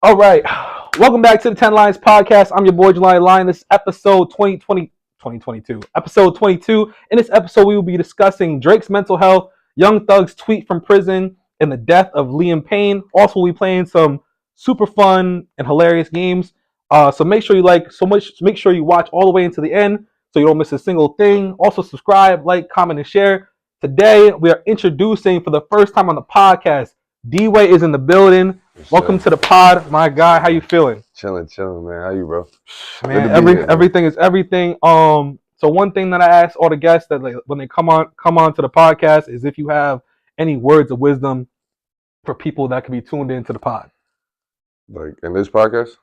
All right. Welcome back to the 10 Lions podcast. I'm your boy, July Lion. This is episode 2022. Episode 22. In this episode, we will be discussing Drake's mental health, Young Thug's tweet from prison, and the death of Payne. Also, we'll be playing some super fun and hilarious games. So make sure make sure you watch all the way into the end so you don't miss a single thing. Also, subscribe, like, comment, and share. Today, we are introducing for the first time on the podcast, D-Way is in the building. Welcome to the pod, my guy. How you feeling? Chilling, man. How you, bro? Man, everything is everything. So one thing that I ask all the guests that when they come on to the podcast is if you have any words of wisdom for people that can be tuned into the pod. Like in this podcast,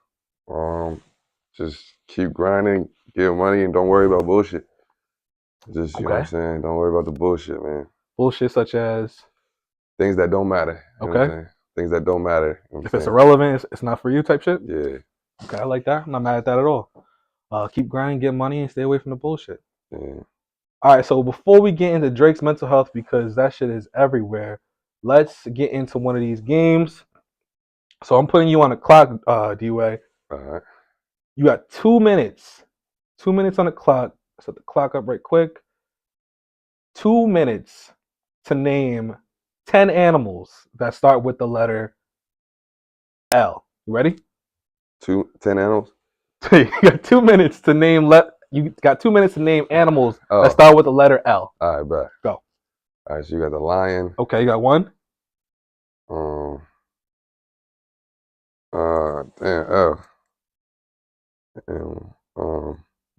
just keep grinding, get money, and don't worry about bullshit. Just you know what I'm saying. Don't worry about the bullshit, man. Bullshit such as things that don't matter. You know what I'm saying? Things that don't matter. You know if it's irrelevant, it's not for you type shit? Yeah. Okay, I like that. I'm not mad at that at all. Keep grinding, get money, and stay away from the bullshit. Yeah. All right, so before we get into Drake's mental health, because that shit is everywhere, let's get into one of these games. So I'm putting you on the clock, D-Way. All right. You got 2 minutes. 2 minutes on the clock. Set the clock up right quick. 2 minutes to name 10 animals that start with the letter L. You ready? 10 animals? You got 2 minutes to name animals that start with the letter L. All right, bet. Go. All right, so you got the lion. Okay, you got one.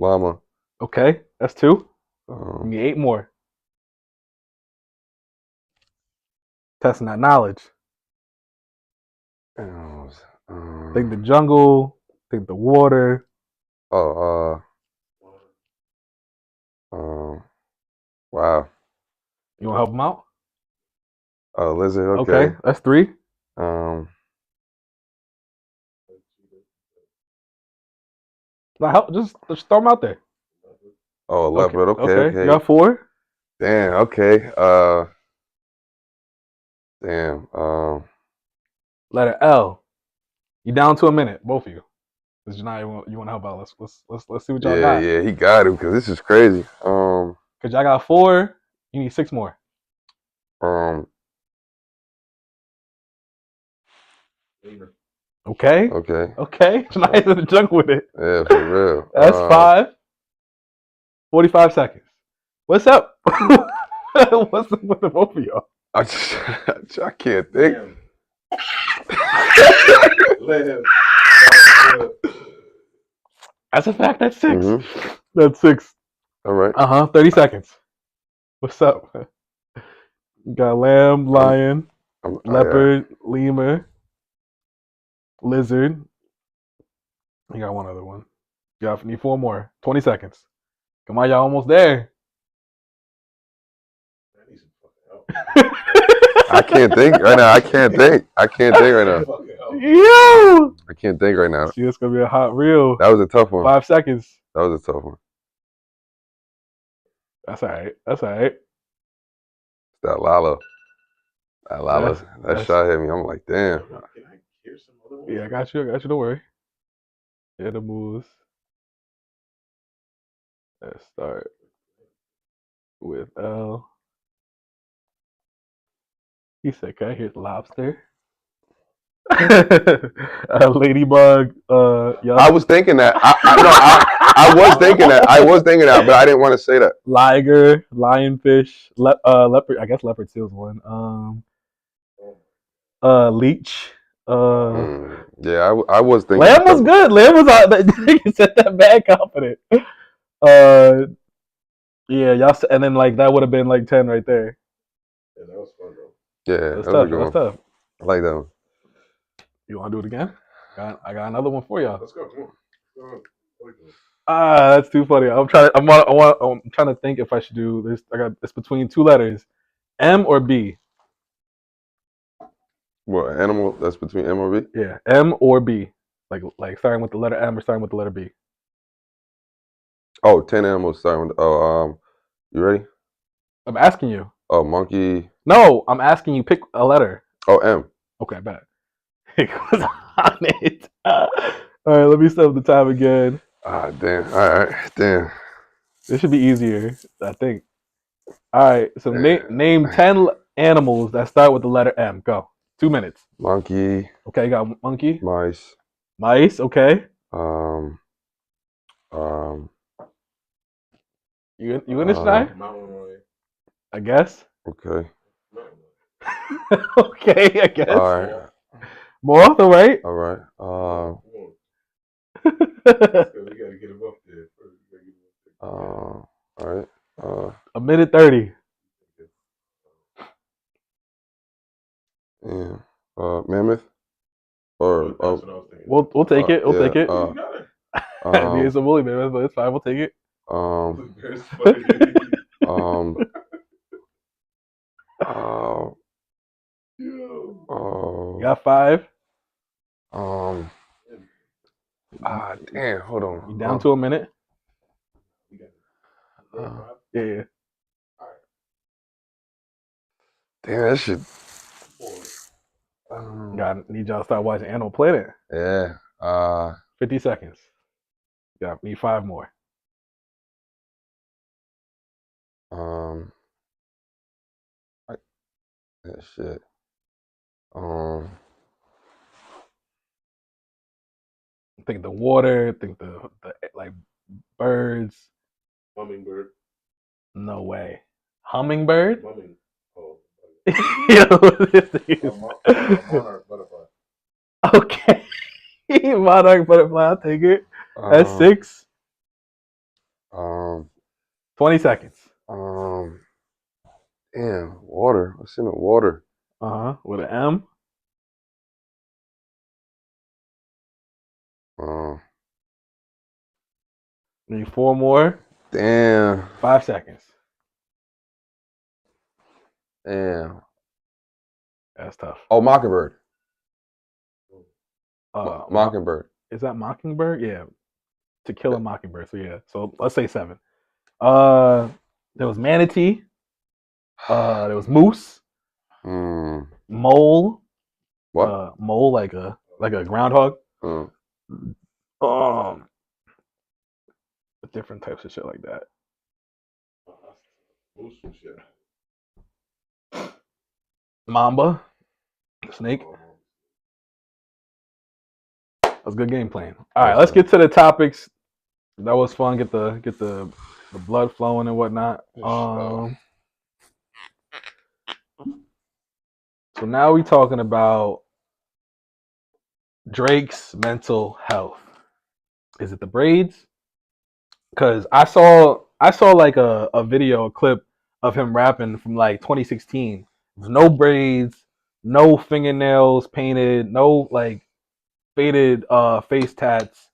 Llama. Okay, that's two. You need 8 more. Testing that knowledge. Think the jungle. Think the water. Wow. You want to help them out? Lizard. Okay, that's 3. Just throw them out there. Oh, a leopard. Okay. You got 4. Damn. Okay. Letter L. You down to a minute, both of you. Cause you want to help out. Let's see what y'all got. Yeah, he got him because this is crazy. Cause y'all got 4. You need 6 more. Okay. Nice in the jungle with it. Yeah, for real. That's 5. 45 seconds. What's up? What's up with the both of y'all? I can't think. That's a fact. That's 6. Mm-hmm. That's 6. All right. 30 seconds. What's up? You got lamb, lion, leopard, lemur, lizard. You got one other one. You need 4 more. 20 seconds. Come on, y'all almost there. I can't think right now. I can't think right now. Yo! I can't think right now. See, it's gonna be a hot reel. That was a tough one. 5 seconds. That was a tough one. That's all right. That Lala. That shot hit me. I'm like, damn. Yeah, I got you. Don't worry. Yeah, the moves. Let's start with L. He said, "Okay, here's lobster." Ladybug. Yeah. I was thinking that. I was thinking that, but I didn't want to say that. Liger, lionfish, leopard. I guess leopard seal's one. Leech. Yeah, I was thinking. Lamb was good. Lamb was you said that bad confident. Yeah, y'all. And then that would have been 10 right there. Yeah, that was fun, bro. Yeah, that's tough. I like that one. You want to do it again? I got another one for y'all. Let's go. Come on. That's too funny. I'm trying to think if I should do this. It's between 2 letters, M or B. What animal? That's between M or B? Yeah, M or B. Like starting with the letter M or starting with the letter B. Oh, 10 animals starting with. You ready? I'm asking you. Oh, monkey. No, I'm asking you pick a letter. Oh, M. Okay, bet. on it. All right, let me set up the time again. Ah, damn. All right, damn. This should be easier, I think. All right, so name 10 animals that start with the letter M. Go. 2 minutes. Monkey, Okay, you got monkey, mice, mice. Okay, um, you gonna try? Mountain lion. I guess. okay. Mountain Okay, I guess. All right, Moth, all right. all right. lion. We gotta get him up there first. We gotta get him up there. All right. A minute 30. Yeah. Mammoth, or That's what I was thinking. We'll take it. We'll yeah, take it. You got it. I mean, it's a woolly man, but it's fine. We'll take it. That's funny. You got 5. damn, hold on. You down to a minute? We got it. Yeah. Damn, that shit. Need y'all to start watching Animal Planet. Yeah. 50 seconds. Need 5 more. That shit. Think the water. Think the like birds. Hummingbird. No way. Hummingbird. Mumming. Oh. Yo, this thing is- Monarch butterfly. Okay. Monarch butterfly. I'll take it. That's 6. 20 seconds. Damn, water. What's in the water? With an M. Need 4 more. Damn. 5 seconds. Damn. That's tough. Oh, mockingbird. Mockingbird. Is that mockingbird? Yeah. To kill a mockingbird. So yeah. So let's say 7. There was manatee. There was moose. Mole. What? Mole like a groundhog. Different types of shit like that. Mamba. Snake. That's good game plan. All right, let's get to the topics. That was fun. Get the blood flowing and whatnot. So now we talking about Drake's mental health. Is it the braids? Because I saw like a video, a clip of him rapping from like 2016. There's no braids, no fingernails painted, no like faded face tats.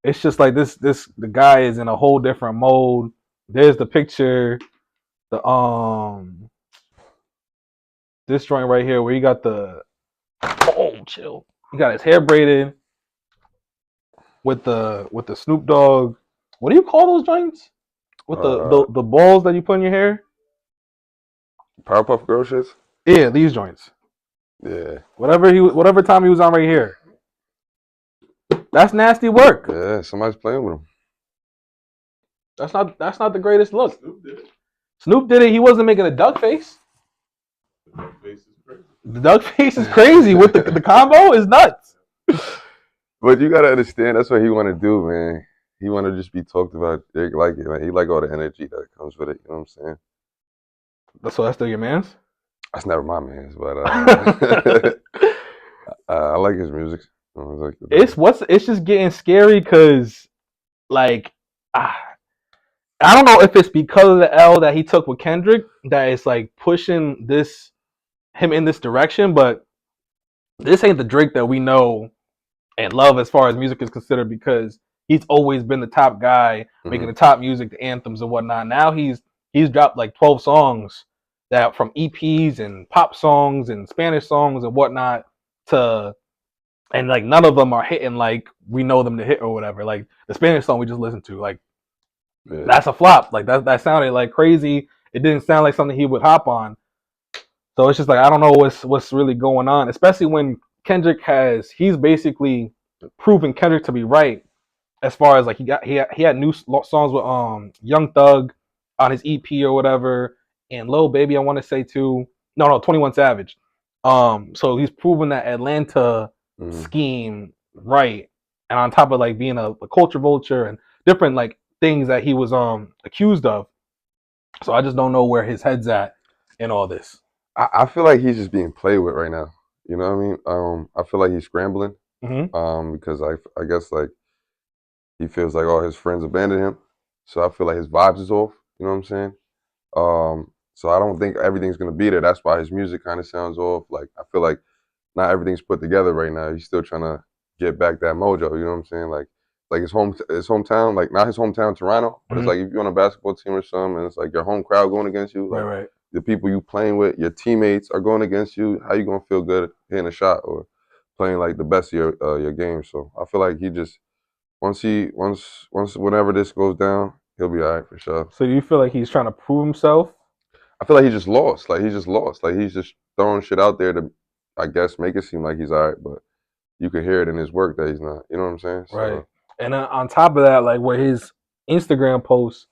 It's just like the guy is in a whole different mode. There's the picture, this joint right here where he got chill. He got his hair braided with the Snoop Dogg. What do you call those joints? With the balls that you put in your hair? Powerpuff Girl shits? Yeah, these joints. Yeah. Whatever time he was on right here. That's nasty work. Yeah, somebody's playing with him. That's not the greatest look. Snoop did it. He wasn't making a duck face. The duck face is crazy. With the combo is nuts. But you gotta understand, that's what he want to do, man. He want to just be talked about. They like it, man. He like all the energy that comes with it. You know what I'm saying? So that's still your man's? That's never my man's, but I like his music. It's just getting scary because, like, I don't know if it's because of the L that he took with Kendrick that it's like pushing him in this direction, but this ain't the Drake that we know and love as far as music is considered, because he's always been the top guy making the top music, the anthems and whatnot. Now he's dropped like 12 songs that from EPs and pop songs and Spanish songs and whatnot and like none of them are hitting like we know them to hit or whatever. Like the Spanish song we just listened to, like that's a flop. Like that sounded like crazy. It didn't sound like something he would hop on. So it's just like I don't know what's really going on, especially when he's basically proven Kendrick to be right as far as like he had new songs with Young Thug on his EP or whatever, and Lil Baby I want to say too. No, 21 Savage. So he's proven that Atlanta scheme right, and on top of like being a culture vulture and different like things that he was accused of. So I just don't know where his head's at in all this. I feel like he's just being played with right now. You know what I mean? I feel like he's scrambling. Because I guess like he feels like all his friends abandoned him. So I feel like his vibes is off. You know what I'm saying? So I don't think everything's gonna be there. That's why his music kind of sounds off. Like I feel like not everything's put together right now. He's still trying to get back that mojo. You know what I'm saying? Like his hometown, like not his hometown Toronto, but it's like if you're on a basketball team or something, and it's like your home crowd going against you, like right. the people you playing with, your teammates are going against you. How you gonna feel good hitting a shot or playing like the best of your game? So I feel like he just whenever this goes down, he'll be all right for sure. So do you feel like he's trying to prove himself? I feel like he just lost. Like he's just lost. Like he's just throwing shit out there to, I guess, make it seem like he's all right, but you can hear it in his work that he's not. You know what I'm saying? Right. So, and on top of that, like with his Instagram posts,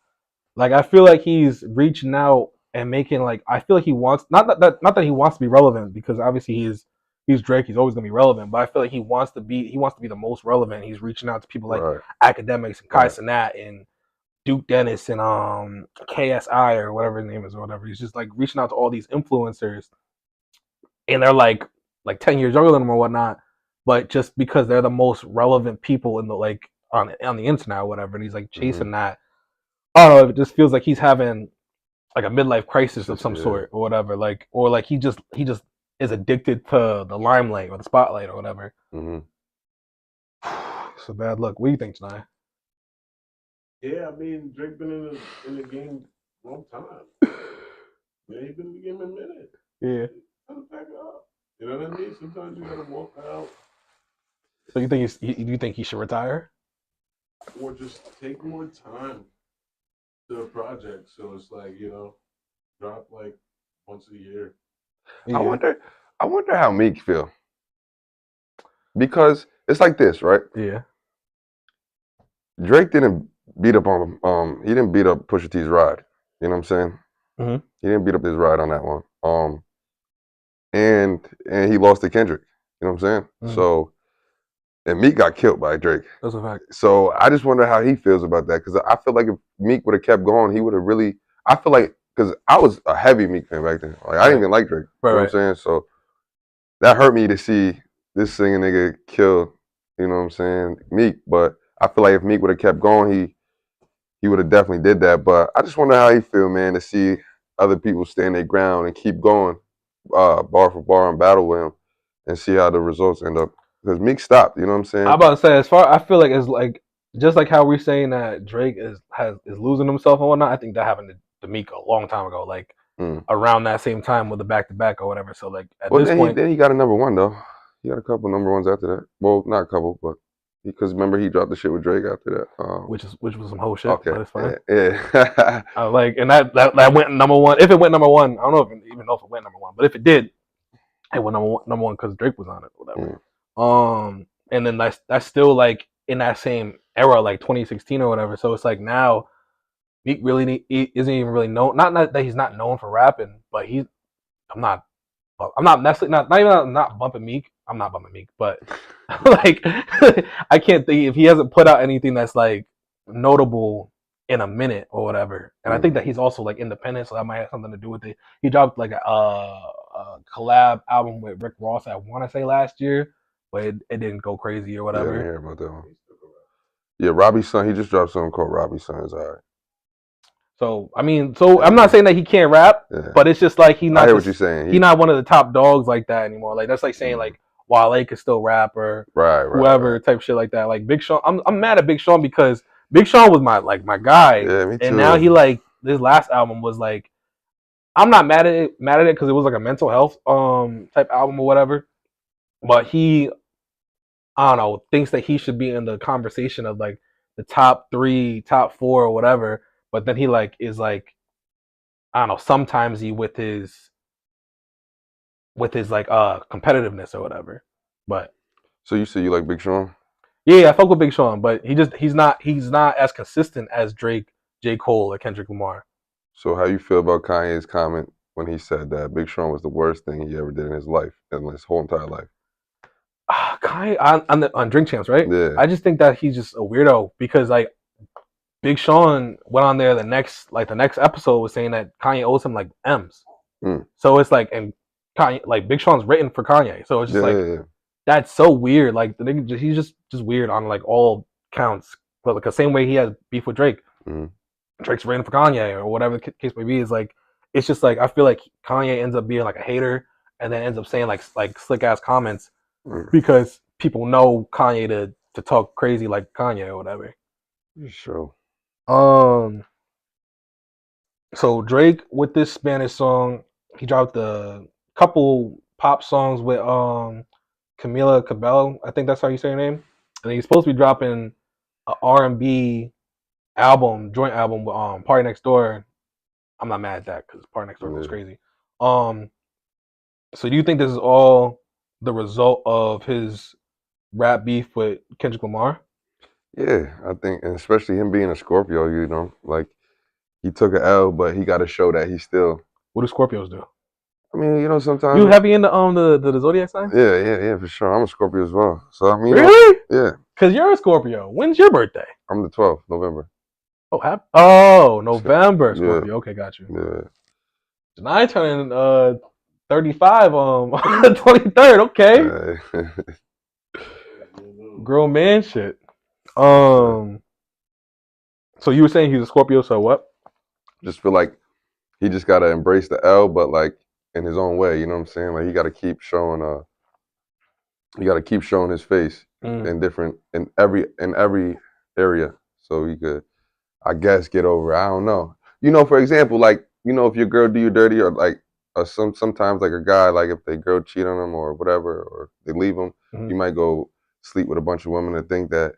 like I feel like he's reaching out and making like I feel like he wants not that he wants to be relevant, because obviously he's Drake, he's always gonna be relevant, but I feel like he wants to be the most relevant. He's reaching out to people like academics and Kai Cenat and Duke Dennis and KSI or whatever his name is or whatever. He's just like reaching out to all these influencers, and they're like 10 years younger than him or whatnot, but just because they're the most relevant people in the like on the internet or whatever, and he's like chasing that. I don't know, it just feels like he's having like a midlife crisis of some sort or whatever, like or like he just is addicted to the limelight or the spotlight or whatever. It's a bad look. What do you think, Janai? Yeah, I mean, Drake been in the game a long time. Yeah, he been in the game a minute. Yeah. Gotta back up. You know what I mean? Sometimes you gotta walk out. So you think he should retire? Or just take more time to a project. So it's like, drop like once a year. Yeah. I wonder how Meek feel. Because it's like this, right? Yeah. Drake didn't beat up on he didn't beat up Pusha T's ride. You know what I'm saying? He didn't beat up his ride on that one. And he lost to Kendrick. You know what I'm saying? So, and Meek got killed by Drake. That's a fact. So I just wonder how he feels about that, because I feel like if Meek would have kept going, he would have really. I feel like, because I was a heavy Meek fan back then. Like I didn't even like Drake. You know what I'm saying? So that hurt me to see this singing nigga kill. You know what I'm saying? Meek, but I feel like if Meek would have kept going, he would have definitely did that. But I just wonder how he feel, man, to see other people stand their ground and keep going, bar for bar and battle with him, and see how the results end up. Because Meek stopped, you know what I'm saying? I'm about to say, I feel like it's like just like how we're saying that Drake is losing himself and whatnot. I think that happened to Meek a long time ago, like around that same time with the back-to-back or whatever. So like at this point, then he got a number one though. He got a couple number ones after that. Well, not a couple, but because remember he dropped the shit with Drake after that, which was some whole shit. Okay, but it's fine. Yeah. Like, and that went number one. If it went number one, I don't know even know if it went number one, but if it did, it went number one because Drake was on it, or whatever. And then that's still like in that same era, like 2016 or whatever. So it's like now Meek really isn't even really known. Not that he's not known for rapping, but I'm not necessarily not bumping Meek. I'm not bumping Meek, but like I can't think if he hasn't put out anything that's like notable in a minute or whatever. And I think that he's also like independent, so that might have something to do with it. He dropped like a collab album with Rick Ross, I want to say last year, but it didn't go crazy or whatever. Yeah, I didn't hear about that one. Yeah, Robbie's Son. He just dropped something called Robbie's Son. It's all right. So I mean, I'm not saying that he can't rap, but it's just like I hear what you're saying. He's not one of the top dogs like that anymore. Like that's like saying like Wale could still rap or whoever type shit like that. Like Big Sean, I'm mad at Big Sean because Big Sean was my guy. Yeah, me too. And now he like this last album was like, I'm not mad at it because it was like a mental health type album or whatever. But he, I don't know, thinks that he should be in the conversation of like the top 3, top 4 or whatever. But then he like is like, I don't know, sometimes he with his like competitiveness or whatever. But So you say you like Big Sean? yeah, I fuck with Big Sean, but he's not as consistent as Drake, J. Cole, or Kendrick Lamar. So how you feel about Kanye's comment when he said that Big Sean was the worst thing he ever did in his life, in his whole entire life? Kanye on Drink Champs, right? Yeah. I just think that he's just a weirdo because like Big Sean went on there the next episode was saying that Kanye owes him like M's. So it's like, and Kanye, like Big Sean's written for Kanye, so it's just that's so weird. Like the nigga, he's just weird on like all counts. But like the same way he has beef with Drake, Drake's written for Kanye or whatever the case may be. Is like it's just like I feel like Kanye ends up being like a hater and then ends up saying like slick ass comments because people know Kanye to talk crazy like Kanye or whatever. Sure. So Drake with this Spanish song, he dropped a couple pop songs with Camila Cabello. I think that's how you say her name. And he's supposed to be dropping an R&B album, joint album with Party Next Door. I'm not mad at that because Party Next Door was crazy. So do you think this is all the result of his rap beef with Kendrick Lamar? Yeah, I think, and especially him being a Scorpio, you know, like he took an L, but he got to show that he's still. What do Scorpios do? I mean, you know, sometimes you heavy into the zodiac sign? Yeah, for sure. I'm a Scorpio as well. So I mean, really? Yeah. Because you're a Scorpio. When's your birthday? I'm the 12th, November. Oh, November Scorpio. Yeah. Okay, got you. Yeah. And I turning 35 on the 23rd. Okay. Grown man shit. So you were saying he's a Scorpio, so what? Just feel like he just gotta embrace the L, but like in his own way. You know what I'm saying? Like he gotta keep showing his face in every area, so he could, I guess, get over. I don't know. You know, for example, like, you know, if your girl do you dirty, or like sometimes like a guy, like if their girl cheat on him or whatever, or they leave him, you might go sleep with a bunch of women and think that,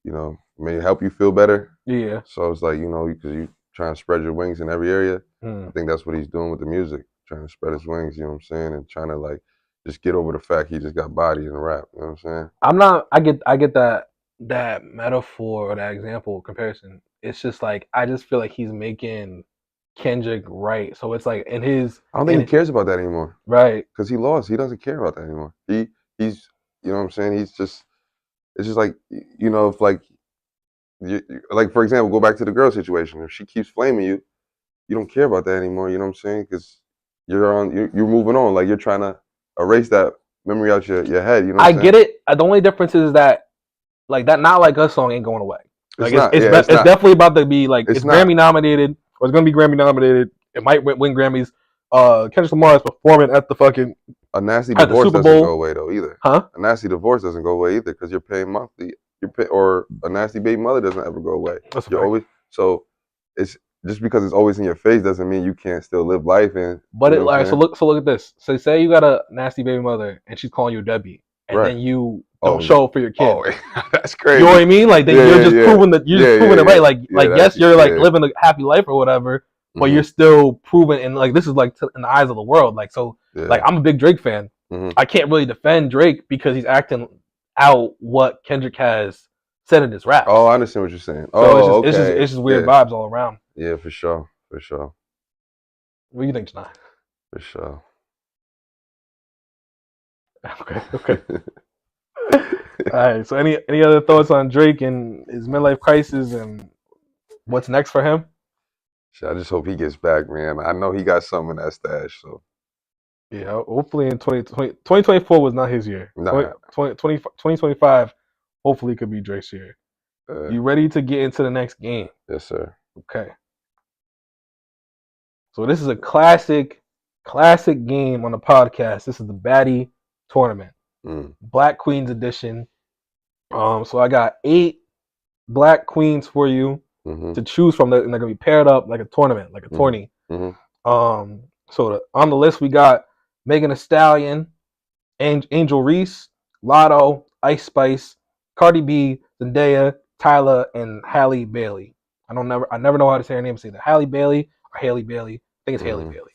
you know, may help you feel better. Yeah. So it's like, you know, because you trying to spread your wings in every area. I think that's what he's doing with the music, trying to spread his wings, you know what I'm saying, and trying to like just get over the fact he just got Baddy in the rap, you know what I'm saying? I get that metaphor or that example comparison. It's just like I just feel like he's making Kendrick right. So it's like I don't think he cares about that anymore. Right. Because he lost. He doesn't care about that anymore. He's, you know what I'm saying? It's just like, you know, if like for example, go back to the girl situation. If she keeps flaming you, you don't care about that anymore. You know what I'm saying? Because you're moving on. Like you're trying to erase that memory out your head. You know what I'm saying? Get it. The only difference is that like that "Not Like Us" song ain't going away. Like it's definitely about to be like it's Grammy nominated, or it's gonna be Grammy nominated. It might win Grammys. Kendrick Lamar is performing at the fucking a nasty divorce doesn't go away though either. Huh? A nasty divorce doesn't go away either because you're paying monthly. Or a nasty baby mother doesn't ever go away. You're always, so it's just because it's always in your face doesn't mean you can't still live life and. But so look at this. So say you got a nasty baby mother and she's calling you a deadbeat, and then you don't show up for your kid. Oh, that's crazy. You know what I mean? Like you're just proving that proving it right. Like yes, you're like living a happy life or whatever, but you're still proving, and like this is like in the eyes of the world. Like so, like I'm a big Drake fan. I can't really defend Drake because he's acting out what Kendrick has said in his rap. Oh, I understand what you're saying. So it's just weird vibes all around. Yeah, for sure. What do you think, Janai? For sure. Okay. All right. So any other thoughts on Drake and his midlife crisis and what's next for him? I just hope he gets back, man. I know he got something in that stash, so. Yeah, hopefully in 2024 was not his year. 2025, hopefully could be Drake's year. You ready to get into the next game? Yes, sir. Okay. So this is a classic game on the podcast. This is the Baddy tournament, Black Queens edition. So I got 8 Black Queens for you to choose from, and they're gonna be paired up like a tournament, like a tourney. So on the list we got Megan Thee Stallion, Angel Reese, Lotto, Ice Spice, Cardi B, Zendaya, Tyler, and Halle Bailey. I never know how to say her name. Say that Halle Bailey or Haley Bailey. I think it's Haley Bailey.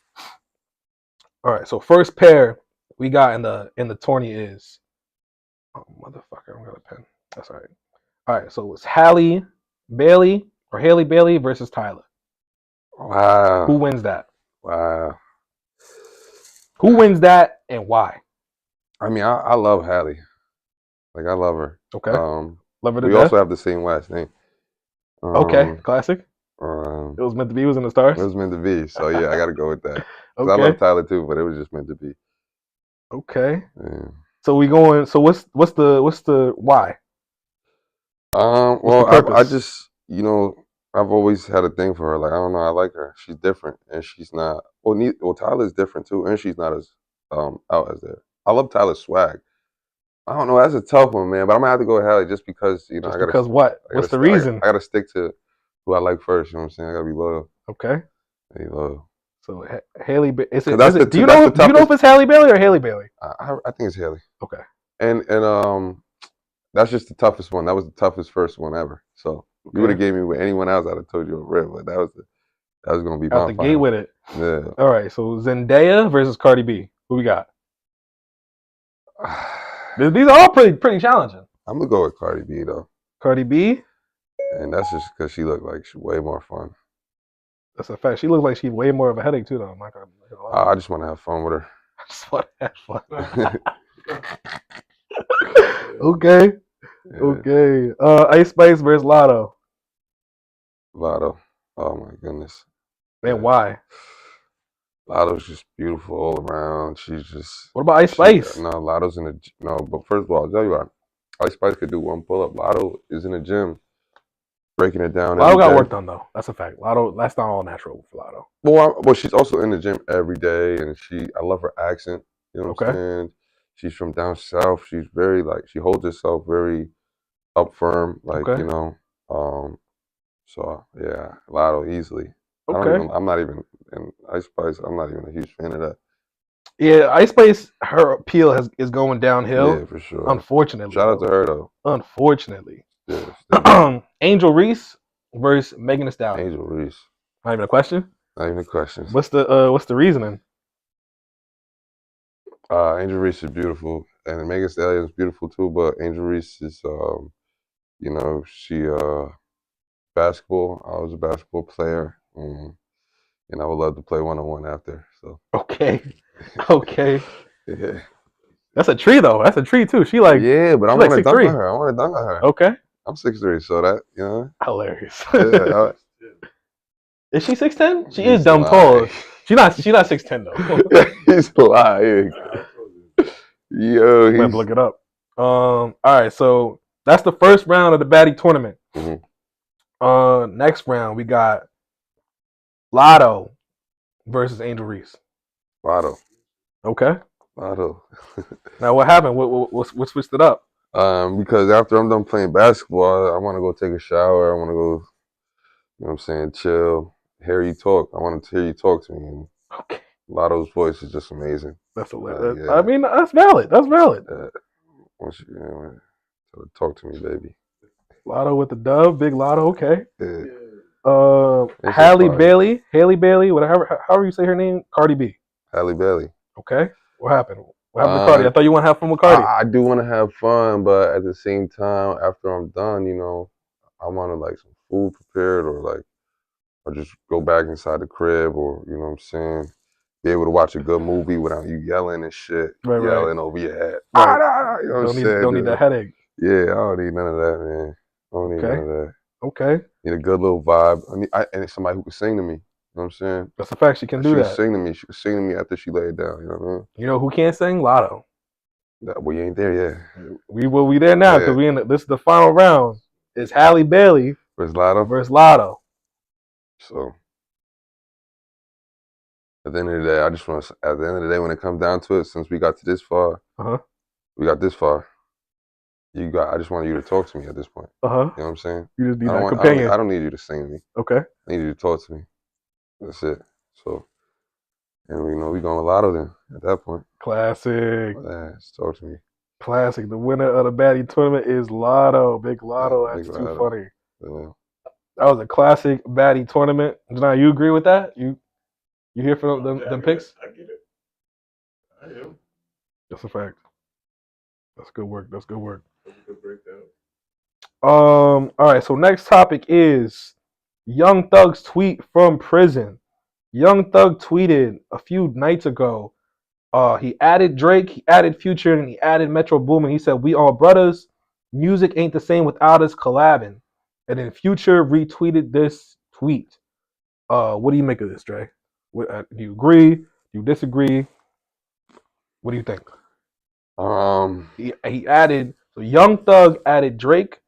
All right. So first pair we got in the tourney is Oh, motherfucker, I don't got a pen. That's all right. All right, so it's Halle Bailey versus Tyler. Wow. Who wins that? Wow. Who wins that and why? I mean, I love Halle. Like, I love her. Okay. Love her to we death. also have the same last name. Okay, classic. It was meant to be. It was in the stars. It was meant to be. So yeah, I got to go with that. Okay. I love Tyler too, but it was just meant to be. Okay. Yeah. So we going. So what's the why? Well, I just I've always had a thing for her. Like I don't know, I like her. She's different, and she's not. Well, Tyler's different too, and she's not as out as there. I love Tyler's swag. I don't know. That's a tough one, man. But I'm gonna have to go with Halle just because I gotta. Because what? What's the reason? I gotta stick to who I like first. You know what I'm saying? I gotta be loyal. Okay. Be loyal. So Halle, do you do know if it's Halle Bailey or Halle Bailey? I think it's Halle. Okay. And that's just the toughest one. That was the toughest first one ever. So you would have gave me with anyone else, I'd have told you a rip. But that was gonna be out the gate with it. Yeah. All right. So Zendaya versus Cardi B. Who we got? These are all pretty challenging. I'm gonna go with Cardi B though. Cardi B. And that's just because she looked like she's way more fun. That's a fact. She looks like she's way more of a headache too, though. I'm not gonna I just want to have fun with her. I just want to have fun. Okay. Yeah. Okay. Ice Spice versus Lotto. Lotto. Oh my goodness. Man, why? Lotto's just beautiful all around. She's just. What about Ice Spice? No, Lotto's in the no. But first of all, I'll tell you what. Ice Spice could do one pull up. Lotto is in the gym, breaking it down. Lotto got work done though. That's a fact. Lotto. That's not all natural for Lotto. Well, she's also in the gym every day, and I love her accent. You know what I'm saying? She's from down south. She's very she holds herself very up firm, So yeah, Lotto easily. Okay. I'm not even in Ice Spice. I'm not even a huge fan of that. Yeah, Ice Spice, her appeal is going downhill. Yeah, for sure. Unfortunately. Shout out to her though. Unfortunately. Yeah. Angel Reese versus Megan Thee Stallion. Angel Reese. Not even a question. Not even a question. What's the reasoning? Angel Reese is beautiful, and Megan Thee Stallion is beautiful too. But Angel Reese is, she basketball. I was a basketball player, and I would love to play 1-on-1 after. So okay. Yeah. That's a tree though. That's a tree too. She yeah, but I want to dunk on her. Okay. I'm 6'3", so that hilarious. Yeah, is she 6'10"? She is dumb tall. She's not 6'10" though. He's lying. Yo, I'm gonna look it up. All right, so that's the first round of the Baddy tournament. Mm-hmm. Next round we got Lotto versus Angel Reese. Lotto. Okay. Lotto. Now what happened? What switched it up? Because after I'm done playing basketball, I want to go take a shower. I want to go, you know what I'm saying, chill, hear you talk. I want to hear you talk to me. And okay. Lotto's voice is just amazing. That's hilarious. Yeah. I mean, that's valid. That's valid. Once you talk to me, baby. Lotto with the dub, big Lotto. Okay. Yeah. Halle Bailey, however you say her name, Cardi B. Halle Bailey. Okay. What happened? What happened to Cardi? I thought you want to have fun with Cardi. I do want to have fun, but at the same time, after I'm done, I want some food prepared or just go back inside the crib or, you know what I'm saying, be able to watch a good movie without you yelling and shit, yelling over your head. Right. You know what I'm saying? Don't need that headache. Yeah, I don't need none of that, man. I don't need none of that. Okay. Need a good little vibe. And somebody who can sing to me. You know what I'm saying? That's a fact. She can do that. She can sing to me after she lay it down. You know what I mean? You know who can't sing? Lotto. We ain't there yet. We there now because this is the final round. It's Halle Bailey versus Lotto. So at the end of the day, at the end of the day, when it comes down to it, since we got to this far, we got this far. I just want you to talk to me at this point. You know what I'm saying? You just need that companion. I don't need you to sing to me. Okay. I need you to talk to me. That's it. So, and we going to Lotto then at that point. Classic. Just talk to me. Classic. The winner of the Baddy tournament is Lotto. Big Lotto. That's too funny. Yeah. That was a classic Baddy tournament. Janai, you agree with that? You here for them picks? I get it. I am. That's a fact. That's good work. That's good work. That's a good breakdown. All right. So next topic is Young Thug's tweet from prison. Young Thug tweeted a few nights ago. He added Drake, he added Future, and he added Metro Boomin. He said, "We all brothers. Music ain't the same without us collabing." And then Future retweeted this tweet. What do you make of this, Dre? Do you agree? Do you disagree? What do you think? He added, so Young Thug added Drake,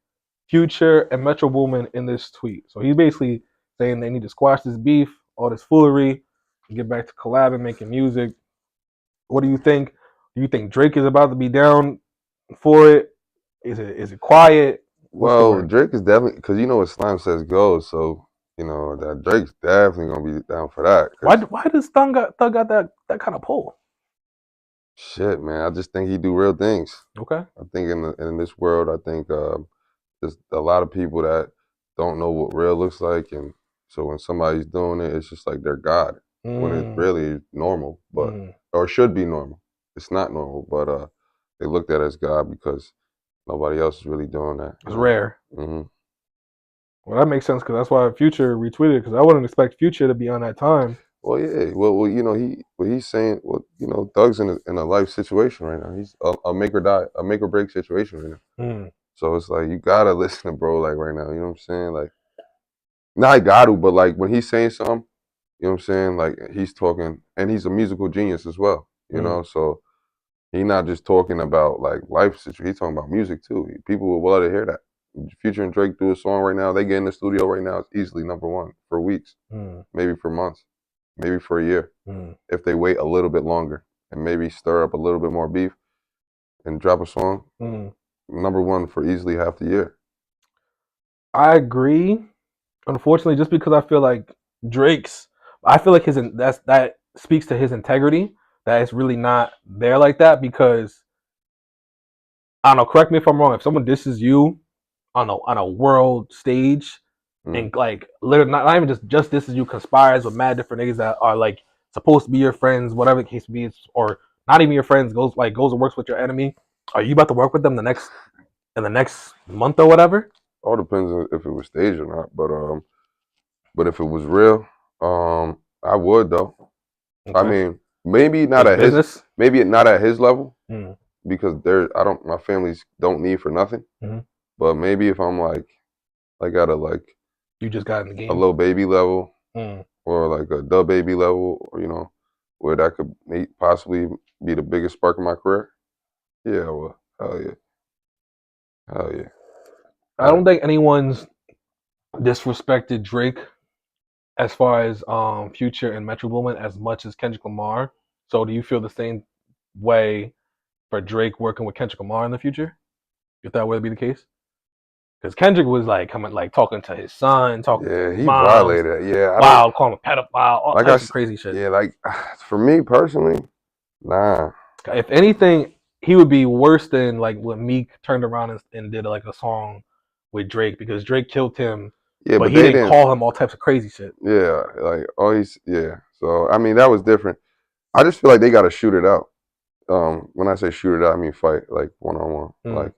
Future, and Metro Boomin in this tweet. So he's basically saying they need to squash this beef, all this foolery, and get back to collabing, making music. What do you think? Do you think Drake is about to be down for it? Is it quiet? Well, Drake is definitely, because you know what Slime says goes, so you know that Drake's definitely gonna be down for that. Why does Thug got that kind of pull? Shit, man, I just think he do real things. Okay. I think in this world, I think there's a lot of people that don't know what real looks like, and so when somebody's doing it, it's just like they're God. When it's really normal, but or should be normal. It's not normal, but they looked at it as God because nobody else is really doing that. It's rare. Mm-hmm. Well, that makes sense because that's why Future retweeted, because I wouldn't expect Future to be on that time. Well, yeah. Well, you know, he's saying, well, you know, Thug's in a life situation right now. He's a make or break situation right now. So it's like you gotta listen to bro like right now. You know what I'm saying? Like, not I got to, but like when he's saying something, you know what I'm saying? Like he's talking, and he's a musical genius as well. You know, so he's not just talking about like life situation. He's talking about music too. People will love to hear that. Future and Drake do a song right now. They get in the studio right now. It's easily #1 for weeks, maybe for months, maybe for a year. If they wait a little bit longer and maybe stir up a little bit more beef and drop a song, #1 for easily half the year. I agree. Unfortunately, just because I feel like I feel like that speaks to his integrity. That it's really not there like that because I don't know. Correct me if I'm wrong. If someone disses you on a world stage and like literally not even just disses you, conspires with mad different niggas that are like supposed to be your friends, whatever the case be, or not even your friends, goes and works with your enemy. Are you about to work with them in the next month or whatever? All depends on if it was staged or not. But if it was real, I would though. Okay. I mean, maybe not at his level, because my families don't need for nothing. But maybe if I'm like, I gotta like, you just got in the game, a little baby level, or like a dub baby level, or, you know, where that could possibly be the biggest spark in my career. Yeah, well, hell yeah. I don't think anyone's disrespected Drake as far as Future and Metro Boomin as much as Kendrick Lamar. So do you feel the same way for Drake working with Kendrick Lamar in the future, if that were to be the case? Because Kendrick was like coming, like talking to his son, talking to his mom, violated. Yeah, calling him a pedophile, all types of crazy shit. Yeah, like for me personally, nah. If anything, he would be worse than like when Meek turned around and did like a song with Drake, because Drake killed him. Yeah, but he didn't call him all types of crazy shit. Yeah, like So I mean, that was different. I just feel like they got to shoot it out. When I say shoot it out, I mean fight, like 1-on-1, like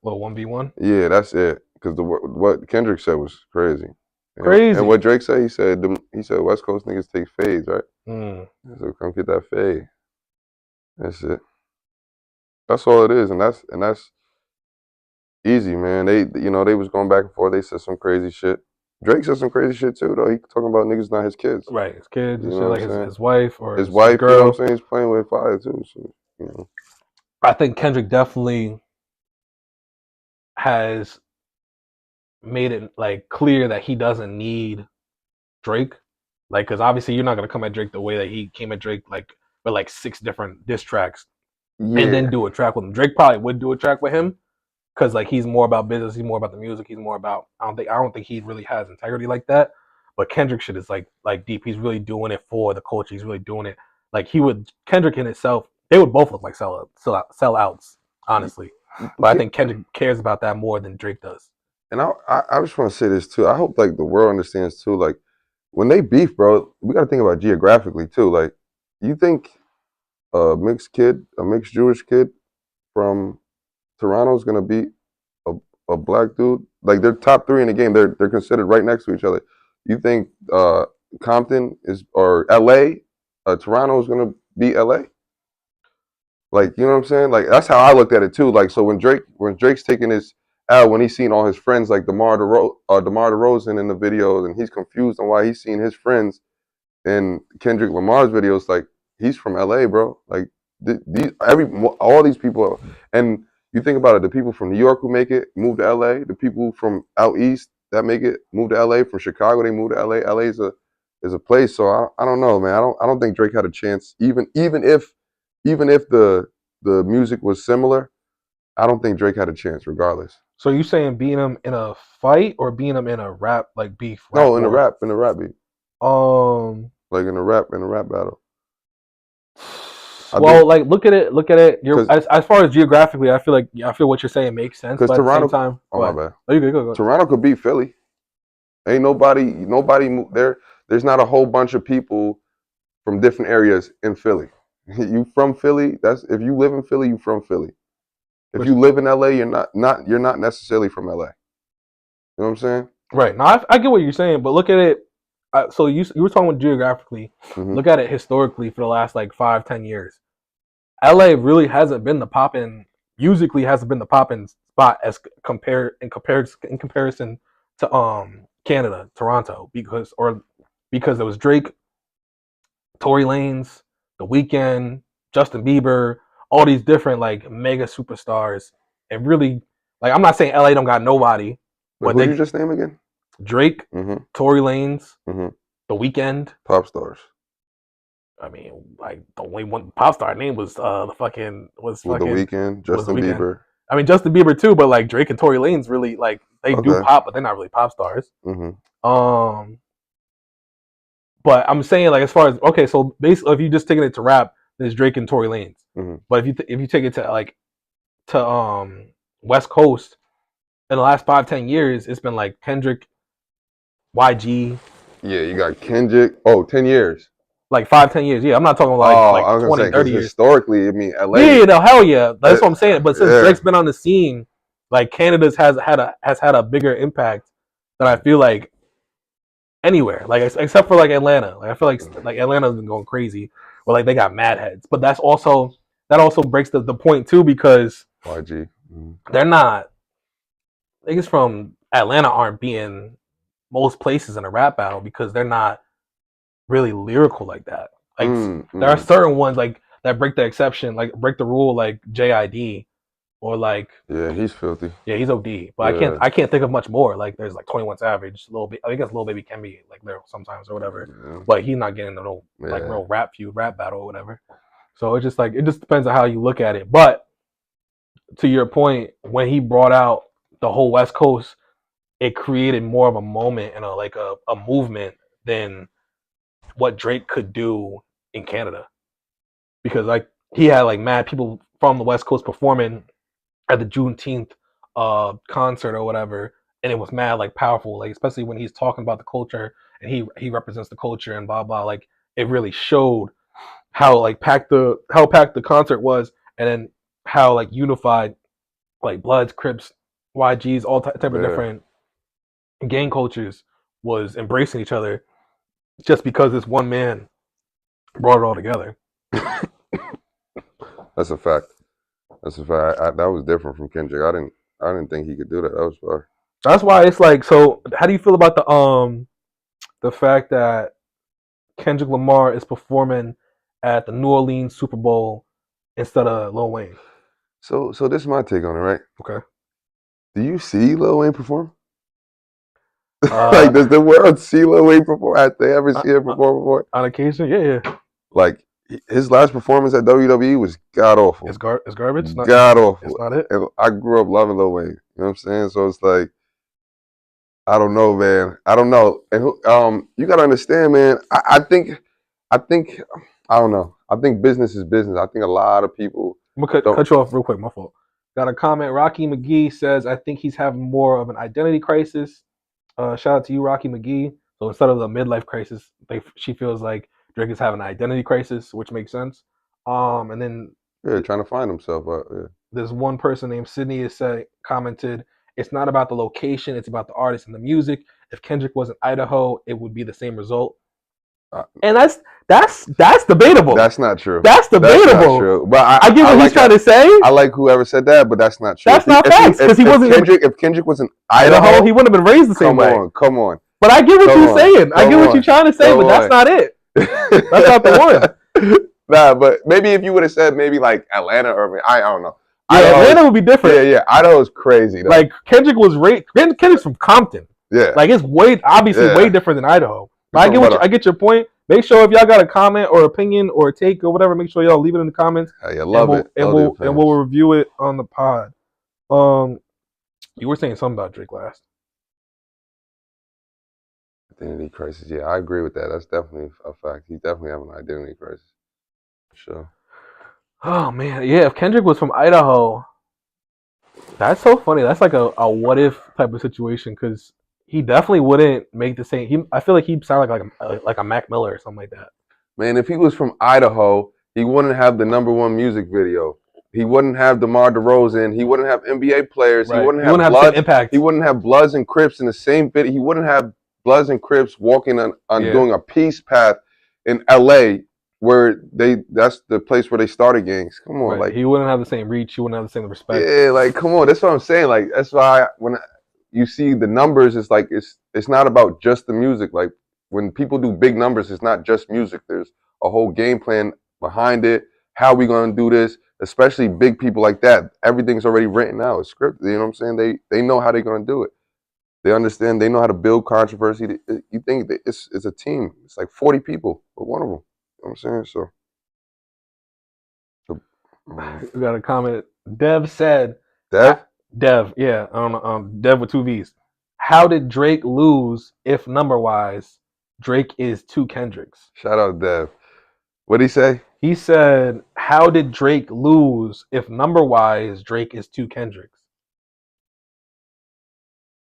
little 1v1. Yeah, that's it. Because what Kendrick said was crazy. Crazy. And what Drake said, he said West Coast niggas take fades, right? So come get that fade. That's it. That's all it is, and that's easy, man. They was going back and forth. They said some crazy shit. Drake said some crazy shit too, though. He talking about niggas not his kids. Right, his kids, and shit, like his wife or his wife. Girl. You know what I'm saying? He's playing with fire too. So, you know. I think Kendrick definitely has made it like clear that he doesn't need Drake, like, because obviously you're not gonna come at Drake the way that he came at Drake, like with like 6 different diss tracks, and then do a track with him. Drake probably would do a track with him because like he's more about business, he's more about the music, he's more about I don't think he really has integrity like that. But Kendrick shit is like deep. He's really doing it for the culture. He's really doing it like Kendrick in itself. They would both look like sellouts, honestly. But I think Kendrick cares about that more than Drake does. And I just want to say this too. I hope like the world understands too. Like when they beef, bro, we got to think about geographically too. Like you think a mixed Jewish kid from Toronto's gonna beat a black dude? Like they're top 3 in the game. They're considered right next to each other. You think Compton is or LA? Toronto's gonna beat LA? Like, you know what I'm saying? Like that's how I looked at it too. Like so when Drake's taking his L, when he's seen all his friends like DeMar DeRozan in the videos, and he's confused on why he's seen his friends in Kendrick Lamar's videos, like he's from LA, bro. Like all these people, and you think about it, the people from New York who make it move to LA, the people from out east that make it move to LA, from Chicago they move to LA. LA is a place, so I don't know, man. I don't think Drake had a chance, even if the music was similar. I don't think Drake had a chance, regardless. So you saying beating him in a fight or beating him in a rap like beef? No, in a rap beat. Like in a rap battle. Well, like look at it. As far as geographically, I feel what you're saying makes sense. But Toronto, at the same time, oh my bad. Oh, you good, go. Toronto could beat Philly. Ain't nobody there. There's not a whole bunch of people from different areas in Philly. You from Philly? That's if you live in Philly, you from Philly. If you live in LA, you're not necessarily from LA. You know what I'm saying? Right. Now I get what you're saying, but look at it. So you were talking about geographically. Mm-hmm. Look at it historically for the last like 5-10 years. LA really hasn't been the poppin', musically hasn't been the poppin' spot as in comparison to Canada, Toronto, because there was Drake, Tory Lanez, The Weeknd, Justin Bieber, all these different like mega superstars, and really like I'm not saying LA don't got nobody. But what did you just name again? Drake, Tory Lanez, The Weeknd, pop stars. I mean, like the only one pop star name was The Weeknd, Justin Bieber. I mean, Justin Bieber too, but like Drake and Tory Lanez really like they do pop, but they're not really pop stars. But I'm saying like as far as so basically if you just taking it to rap, there's Drake and Tory Lanez. But if you take it to West Coast, in the last 5-10 years, it's been like Kendrick, YG. Yeah, you got Kendrick. Oh, 10 years. Like 5-10 years. Yeah, I'm not talking like 20, 30 years. Historically, I mean, LA. Yeah, no, hell yeah. That's what I'm saying. But since Drake's been on the scene, like Canada's has had a bigger impact than I feel like anywhere. Like except for like Atlanta. Like I feel like Atlanta's been going crazy. Well, like they got mad heads. But that also breaks the point too, because YG. They're not. Niggas from Atlanta aren't being most places in a rap battle because they're not really lyrical like that. Like there are certain ones like that break the exception, like break the rule, like JID or like he's filthy. Yeah, he's OD. But I can't think of much more. Like there's like 21 Savage, I think Lil Baby can be like lyrical sometimes or whatever. Yeah. But he's not getting no like real rap battle or whatever. So it just depends on how you look at it. But to your point, when he brought out the whole West Coast, it created more of a moment and a movement than what Drake could do in Canada, because like he had like mad people from the West Coast performing at the Juneteenth concert or whatever, and it was mad like powerful, like especially when he's talking about the culture and he represents the culture and blah blah. Like it really showed how packed the concert was, and then how like unified like Bloods, Crips, YGs, all type of different gang cultures was embracing each other just because this one man brought it all together. That's a fact. That was different from Kendrick. I didn't think he could do that. That was far. That's why it's like, so how do you feel about the fact that Kendrick Lamar is performing at the New Orleans Super Bowl instead of Lil Wayne? So this is my take on it, right? Okay. Do you see Lil Wayne perform? Like, does the world see Lil Wayne perform? Have they ever see him perform before? On occasion, yeah. Like, his last performance at WWE was god awful. It's garbage. It's not, god awful. It's not it. And I grew up loving Lil Wayne. You know what I'm saying? So it's like, I don't know, man. I don't know. And you gotta understand, man. I think I don't know. I think business is business. I think a lot of people. I'm gonna cut you off real quick. My fault. Got a comment. Rocky McGee says, "I think he's having more of an identity crisis." Shout out to you, Rocky McGee. So instead of the midlife crisis, she feels like Drake is having an identity crisis, which makes sense. And then trying to find himself. This one person named Sydney commented, "It's not about the location; it's about the artist and the music. If Kendrick was in Idaho, it would be the same result." And that's debatable. That's not true. That's debatable. That's not true. But I get what he's trying to say. I like whoever said that, but that's not true. That's not facts because he wasn't. If Kendrick was in Idaho, he wouldn't have been raised the same way. Come on. But I get what you're saying. I get what you're trying to say, but that's not it. That's not the one. Nah, but maybe if you would have said maybe like Atlanta or I don't know. Yeah, Atlanta would be different. Yeah. Idaho's crazy though. Like Kendrick was raised. Kendrick's from Compton. Yeah. Like it's way different than Idaho. But I get your point. Make sure if y'all got a comment or opinion or a take or whatever, make sure y'all leave it in the comments. I love it. And we'll review it on the pod. You were saying something about Drake last. Identity crisis. Yeah, I agree with that. That's definitely a fact. He's definitely having an identity crisis. For sure. Oh man, yeah. If Kendrick was from Idaho, that's so funny. That's like a what if type of situation because he definitely wouldn't make the same. I feel like he'd sound like a Mac Miller or something like that. Man, if he was from Idaho, he wouldn't have the #1 music video. He wouldn't have DeMar DeRozan. He wouldn't have NBA players. Right. He wouldn't have Bloods. Impact. He wouldn't have Bloods and Crips in the same video. He wouldn't have Bloods and Crips walking on doing a peace path in LA where that's the place where they started gangs. Come on, like he wouldn't have the same reach. He wouldn't have the same respect. Yeah, like come on. That's what I'm saying. Like that's why when you see the numbers, it's like it's not about just the music. Like when people do big numbers, it's not just music. There's a whole game plan behind it. How we gonna do this? Especially big people like that. Everything's already written out. It's scripted. You know what I'm saying? They know how they're gonna do it. They understand. They know how to build controversy. You think that it's a team. It's like 40 people, but one of them. You know what I'm saying? So we got a comment. Dev said. Dev, yeah. I don't know. Dev with 2 V's. How did Drake lose if number-wise Drake is 2 Kendricks? Shout out Dev. What'd he say? He said, how did Drake lose if number-wise Drake is 2 Kendricks?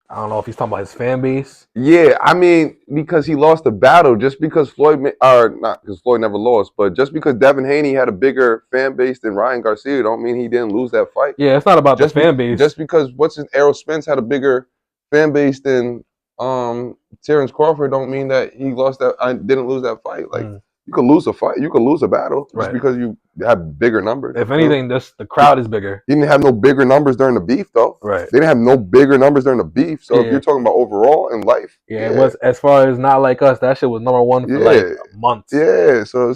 I don't know if he's talking about his fan base. Yeah, I mean, because he lost the battle, just because Floyd never lost, but just because Devin Haney had a bigger fan base than Ryan Garcia, don't mean he didn't lose that fight. Yeah, it's not about the fan base. Just because Errol Spence had a bigger fan base than Terrence Crawford, don't mean that he didn't lose that fight. Like you could lose a fight, you could lose a battle just because you have bigger numbers. If anything, the crowd is bigger. He didn't have no bigger numbers during the beef, though. Right. They didn't have no bigger numbers during the beef. So if you're talking about overall in life, it was as far as Not Like Us. That shit was #1 for like months. Yeah. So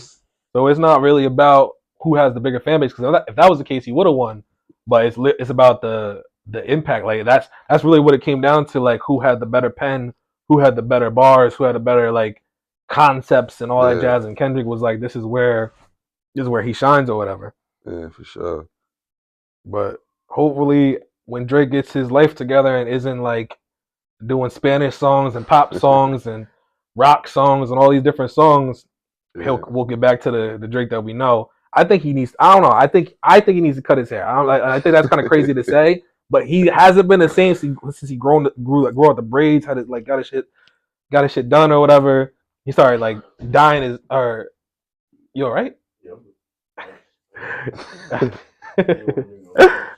it's not really about who has the bigger fan base because if that was the case, he would have won. But it's about the impact. Like that's really what it came down to. Like who had the better pen, who had the better bars, who had the better like concepts and all that jazz. And Kendrick was like, this is where he shines or whatever. Yeah, for sure. But hopefully when Drake gets his life together and isn't like doing Spanish songs and pop songs and rock songs and all these different songs, we'll get back to the Drake that we know. I think he needs. I don't know. I think he needs to cut his hair. I think that's kind of crazy to say, but he hasn't been the same since he grew out the braids. Had it like got his shit done or whatever. He started like dying his. Or you all right?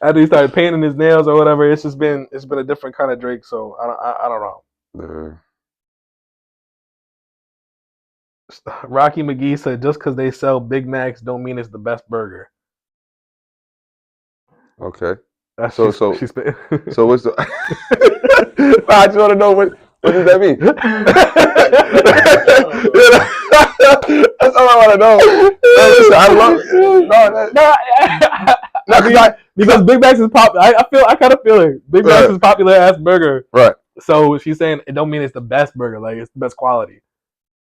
After he started painting his nails or whatever, it's been a different kind of Drake. So I don't know. Rocky McGee said, "Just because they sell Big Macs don't mean it's the best burger." Okay. That's so she's so what's the? I just want to know what does that mean? That's all I want to know. No, listen, I love because Big Macs is popular. I kind of feel it. Big Macs is popular ass burger. Right. So she's saying it don't mean it's the best burger. Like it's the best quality.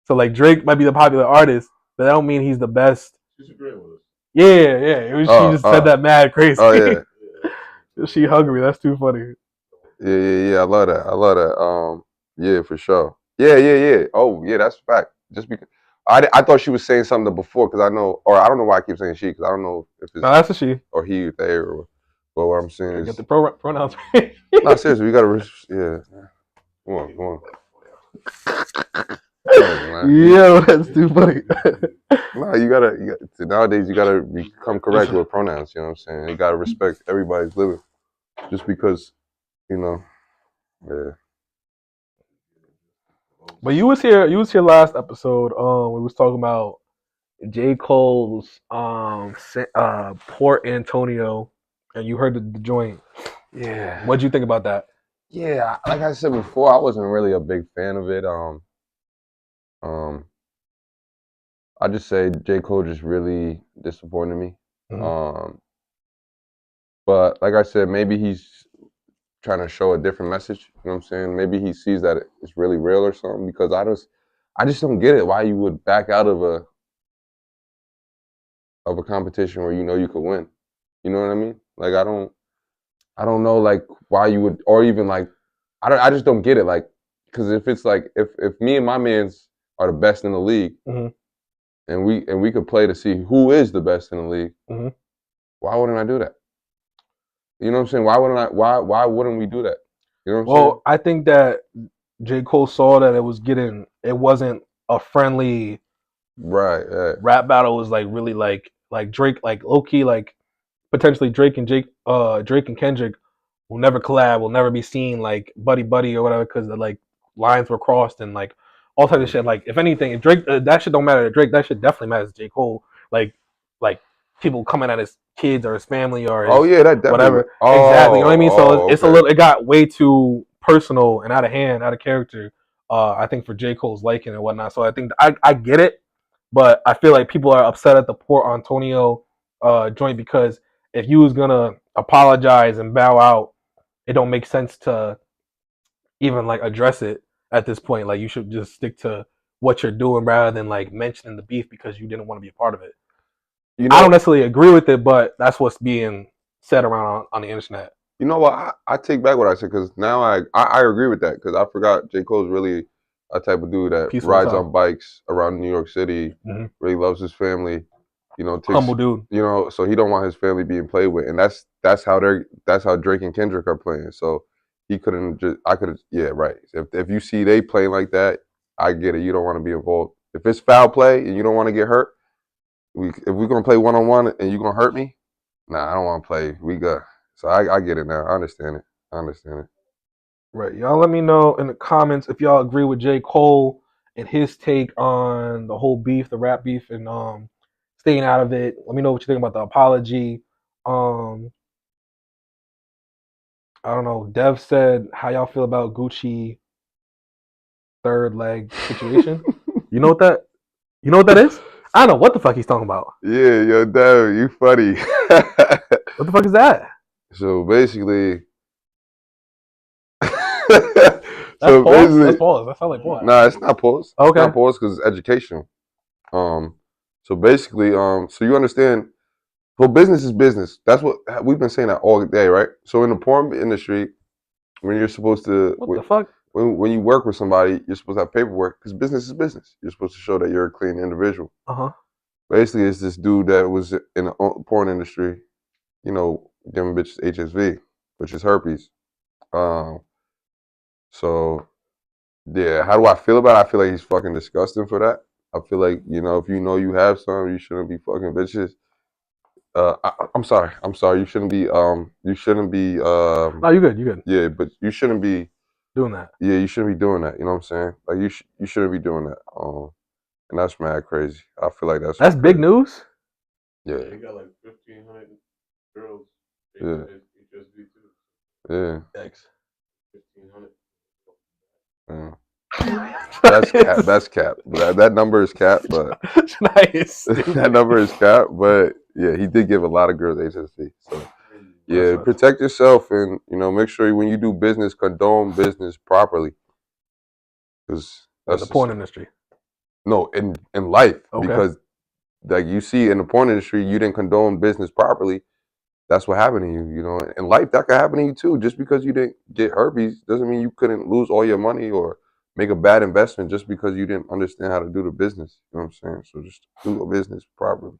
So like Drake might be the popular artist, but that don't mean he's the best. She's agreeing with us. Yeah. She just said that mad crazy. Oh yeah. She hungry. That's too funny. Yeah. I love that. Yeah, for sure. Yeah. Oh yeah, that's a fact. Just because I thought she was saying something before because I don't know why I keep saying she because I don't know if it's no, that's a she or he or they or what I'm saying is get the pronouns. No, seriously, we gotta come on. Yo, that's too funny. No, you gotta nowadays you gotta become correct with pronouns, you know what I'm saying? You gotta respect everybody's living. Just because, you know, yeah. But you was here last episode. We was talking about J. Cole's Port Antonio, and you heard the joint. Yeah. What'd you think about that? Yeah, like I said before, I wasn't really a big fan of it. I just say J. Cole just really disappointed me. Mhm. But like I said, maybe he's trying to show a different message. You know what I'm saying? Maybe he sees that it's really real or something. Because I just don't get it. Why you would back out of a competition where you know you could win? You know what I mean? Like I don't know like why you would, or even like I just don't get it. Like because if it's like if me and my mans are the best in the league, Mhm. and we could play to see who is the best in the league, Mhm. why wouldn't I do that? You know what I'm saying? Why wouldn't we do that? You know what I'm saying? Well, I think that J. Cole saw that it wasn't a friendly Right, right. rap battle. It was like really like Drake, like low key, like potentially Drake and Kendrick will never collab, will never be seen like buddy buddy or whatever because the like lines were crossed and like all types of shit. Like if anything, if Drake that shit don't matter to Drake, that shit definitely matters to J. Cole. Like people coming at his kids or his family or his Oh yeah, that definitely. whatever. Exactly, you know what I mean. So it's a okay. little. It got way too personal and out of hand, out of character. I think for J. Cole's liking and whatnot. So I think I get it, but I feel like people are upset at the Port Antonio joint because if you was gonna apologize and bow out, it don't make sense to even like address it at this point. Like you should just stick to what you're doing rather than like mentioning the beef because you didn't want to be a part of it. You I don't know, necessarily agree with it, but that's what's being said around on the internet. you know what? I take back what I said because now I agree with that because I forgot J. Cole's really a type of dude that Peaceful as rides hell. on bikes around New York City, Mhm. really loves his family, you know, takes, Humble dude. you know, so he don't want his family being played with, and that's how Drake and Kendrick are playing. So he couldn't just I could yeah right. If you see they play like that, I get it. You don't want to be involved. If it's foul play and you don't want to get hurt, if we're gonna play 1-on-1 and you're gonna hurt me, nah, I don't want to play. We got so I get it now. I understand it. I understand it. Right. Y'all let me know in the comments if y'all agree with J. Cole and his take on the whole beef, the rap beef, and staying out of it. Let me know what you think about the apology. Um I don't know. Dev said how y'all feel about Gucci third leg situation. You know what that is? I don't know what the fuck he's talking about. Yeah, yo, Dad, you funny. What the fuck is that? So basically, That's so pause? That's basically, pause. That sounds like pause. nah, it's not pause. Okay. It's not pause because it's educational. So basically, so you understand, well, business is business. That's what we've been saying that all day, right? So in the porn industry, when you're supposed to, What the fuck? when you work with somebody, you're supposed to have paperwork because business is business. You're supposed to show that you're a clean individual. Uh-huh. Basically, it's this dude that was in the porn industry, you know, giving bitches HSV, which is herpes. So yeah, how do I feel about it? I feel like he's fucking disgusting for that. I feel like, you know, if you know you have some, you shouldn't be fucking bitches. I'm sorry. You shouldn't be No, you good. You good. yeah, but you shouldn't be Doing that. yeah, you shouldn't be doing that. You know what I'm saying? Like you shouldn't be doing that. And that's mad crazy. I feel like that's big crazy. news. Yeah. He got like 1,500 girls. Yeah. HSV too. Yeah. Thanks. 1,500. Yeah. That's cap. That's cap. That number is cap, but that number is cap. But yeah, he did give a lot of girls HSV. So yeah, protect yourself and you know make sure when you do business, condone business properly. Because that's the porn industry. No, in life, okay. Because like you see in the porn industry, you didn't condone business properly. That's what happened to you. You know, in life that could happen to you too. Just because you didn't get herpes doesn't mean you couldn't lose all your money or make a bad investment just because you didn't understand how to do the business. You know what I'm saying? So just do a business properly.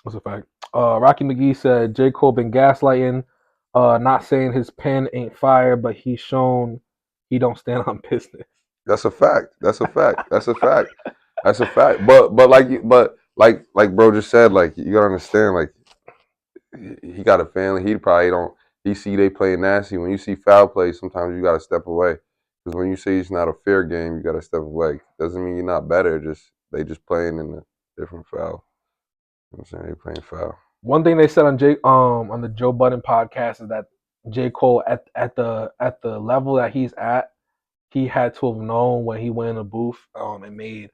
That's a fact. Rocky McGee said J. Cole been gaslighting, not saying his pen ain't fire, but he's shown he don't stand on business. That's a fact. That's a fact. That's a fact. That's a fact. But like bro just said, like you gotta understand, like he got a family. He probably don't. He see they playing nasty. When you see foul play, sometimes you gotta step away. Because when you say it's not a fair game, you gotta step away. Doesn't mean you're not better. They just playing in a different foul. You know what I'm saying? They playing foul. One thing they said on on the Joe Budden podcast is that J. Cole at the level that he's at, he had to have known when he went in the booth and made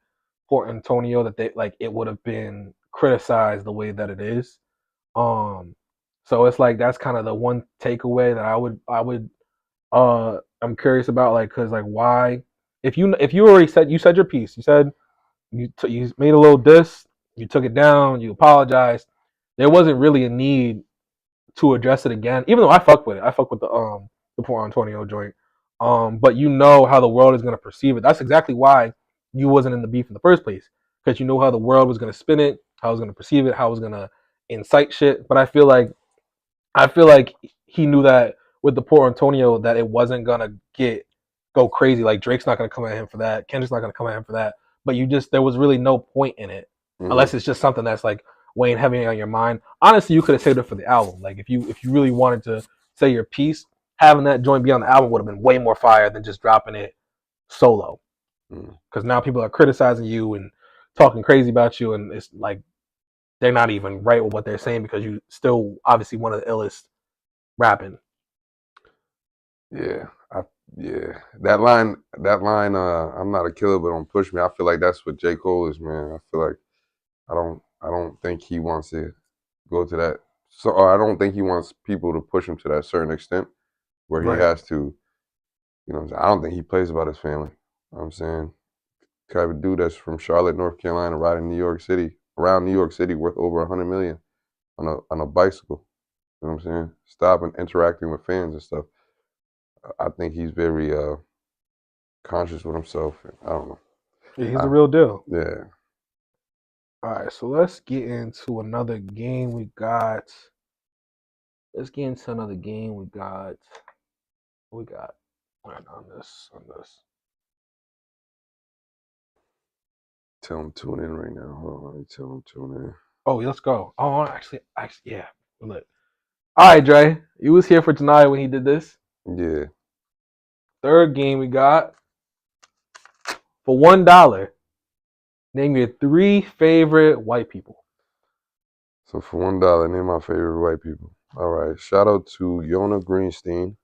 Port Antonio that it would have been criticized the way that it is. So it's like that's kind of the one takeaway that I would I'm curious about, like, cause like why if you already said your piece, you said you made a little diss, you took it down, you apologized. There wasn't really a need to address it again, even though I fuck with it. I fuck with the Port Antonio joint. But you know how the world is gonna perceive it. That's exactly why you wasn't in the beef in the first place, because you know how the world was gonna spin it, how it was gonna perceive it, how it was gonna incite shit. But I feel like he knew that with the Port Antonio that it wasn't gonna go crazy. Like Drake's not gonna come at him for that. Kendrick's not gonna come at him for that. But there was really no point in it, unless it's just something that's like weighing heavy on your mind. Honestly, you could have saved it for the album. Like if you really wanted to say your piece, having that joint be on the album would have been way more fire than just dropping it solo. Because now people are criticizing you and talking crazy about you, and it's like they're not even right with what they're saying because you still obviously one of the illest rapping. Yeah, That line. I'm not a killer, but don't push me. I feel like that's what J. Cole is, man. I feel like I don't think he wants to go to that. So I don't think he wants people to push him to that certain extent where he has to. You know what I'm saying? I don't think he plays about his family. You know what I'm saying, type of dude that's from Charlotte, North Carolina, riding around New York City, worth over $100 million on a bicycle. You know what I'm saying? Stopping, interacting with fans and stuff. I think he's very conscious with himself. I don't know. Yeah, he's the real deal. Yeah. All right, so let's get into another game we got. What we got right on this. Tell him tune in right now. Hold on, tell him tune in. Oh, let's go. Oh, actually, yeah. Look. All right, Dre. You was here for tonight when he did this. Yeah. Third game we got. For $1, name your 3 favorite white people. So for $1, name my favorite white people. All right. Shout out to Yona Greenstein.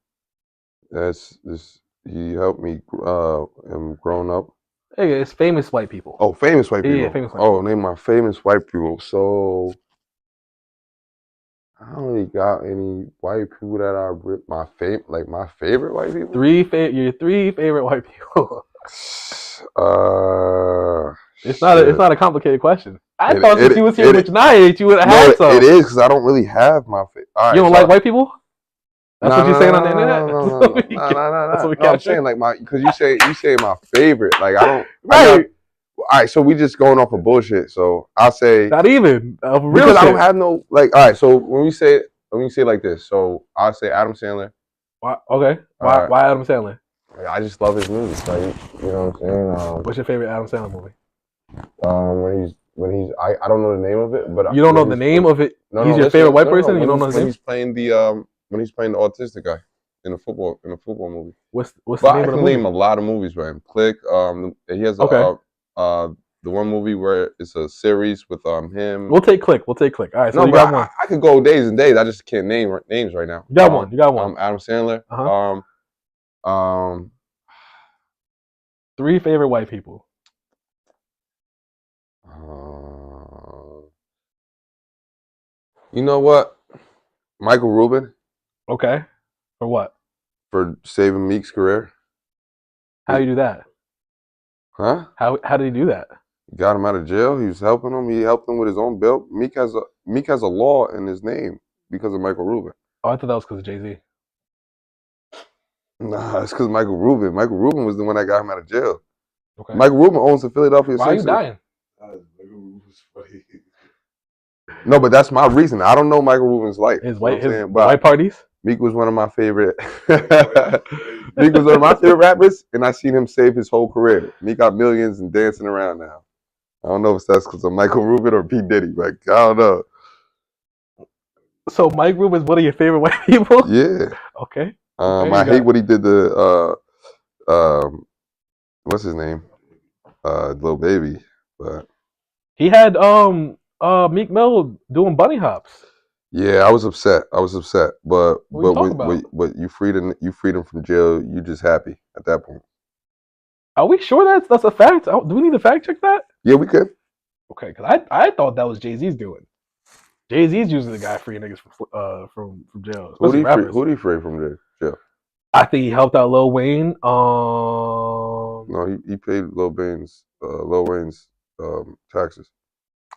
He helped me growing up. Hey, it's famous white people. Oh, famous white people. Yeah, famous white people. Name my famous white people. So I don't really got any white people that are my favorite white people. Your 3 favorite white people. It's shit. not a complicated question. I thought since you was here with tonight, you would have had some. It is because I don't really have my favorite. Right, you don't like white people? That's what you're saying on the internet? No. That's what we I'm saying like because you say my favorite. Like I don't. Right. All right, so we just going off of bullshit. So I'll say not even real because I don't have no like. All right, so when we say like this, so I'll say Adam Sandler. Why? Okay. Why Adam Sandler? I just love his movies. Like you know what I'm saying. What's your favorite Adam Sandler movie? When he's I don't know the name of it, but you don't know the name of it. He's your favorite white person. You don't know his name. He's playing when he's playing the autistic guy in a football movie. What's the name of the movie? I can name a lot of movies by him. Click. He has the one movie where it's a series with him. We'll take Click. All right, so you got one. I could go days and days. I just can't name names right now. You got one. Adam Sandler. 3 favorite white people. You know what? Michael Rubin. Okay. For what? For saving Meek's career. How do you do that? Huh? How did he do that? Got him out of jail. He was helping him. He helped him with his own bill. Meek has a law in his name because of Michael Rubin. Oh, I thought that was because of Jay-Z. Nah, it's because Michael Rubin. Michael Rubin was the one that got him out of jail. Okay. Michael Rubin owns the Philadelphia Sixers. Why are you dying? No, but that's my reason. I don't know Michael Rubin's life. White parties? Meek was one of my favorite. Meek was one of my favorite rappers, and I seen him save his whole career. Meek got millions and dancing around now. I don't know if that's because of Michael Rubin or P. Diddy. Like, I don't know. So Mike Rubin is one of your favorite white people? Yeah. Okay. I hate what he did to what's his name? Lil Baby. But he had Meek Mill doing bunny hops. yeah, I was upset. But What are you talking about? but you freed him from jail. You just happy at that point. Are we sure that's a fact? Do we need to fact check that? Yeah, we could. Okay, because I thought that was Jay-Z's doing. Jay-Z's usually the guy freeing niggas from jail. Who Especially rappers. Who do you free from jail? I think he helped out Lil Wayne. No, he paid Lil Wayne's taxes.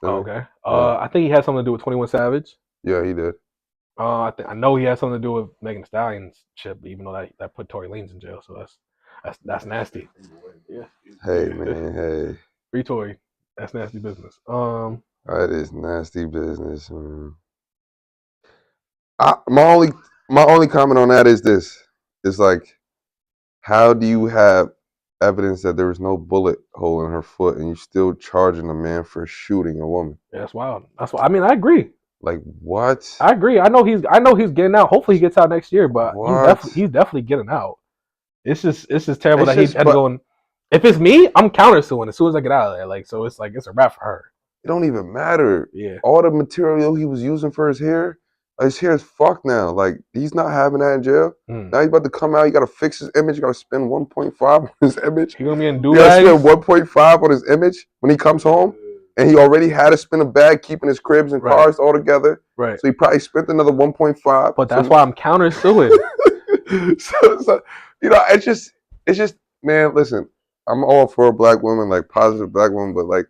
Okay. I think he had something to do with 21 Savage. Yeah, he did. I know he had something to do with Megan Thee Stallion's shit, even though that put Tory Lanez in jail. So that's nasty. Yeah. Hey man, hey. Free Tory. That's nasty business. That is nasty business, man. My only comment on that is this. It's like, how do you have evidence that there was no bullet hole in her foot and you're still charging a man for shooting a woman? Yeah, that's wild. That's why. I mean, I agree. Like what? I agree. I know he's getting out. Hopefully he gets out next year, but he's definitely getting out. It's just terrible that he had to go in. If it's me, I'm countersuing as soon as I get out of there. Like, so it's like it's a wrap for her. It don't even matter. Yeah. All the material he was using for his hair is fucked now. Like, he's not having that in jail. Now he's about to come out. You got to fix his image. You got to spend 1.5 on his image. He's going to be in You got to spend 1.5 on his image when he comes home. And he already had to spend a bag keeping his cribs and cars all together. Right. So he probably spent another 1.5. But that's why I'm countersuing. so, you know, it's just, man, listen, I'm all for a black woman, like positive black woman, but like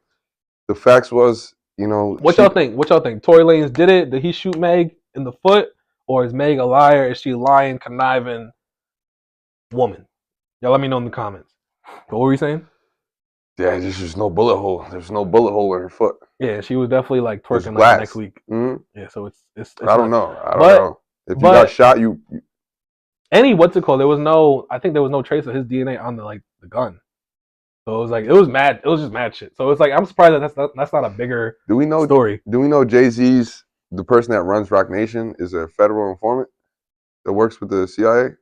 the facts was, you know. What y'all think? Tory Lanez did it? Did he shoot Meg in the foot? Or is Meg a liar? Is she a lying, conniving woman? Y'all let me know in the comments. What were you saying? Yeah, there's just no bullet hole. There's no bullet hole in her foot. Yeah, she was definitely like twerking like next week. Mm-hmm. Yeah, so it's I don't know. If you got shot, you what's it called? There was no trace of his DNA on the gun. So it was like it was just mad shit. So it's like I'm surprised that that's not a bigger story. Do we know Jay-Z's the person that runs Rock Nation is a federal informant that works with the CIA?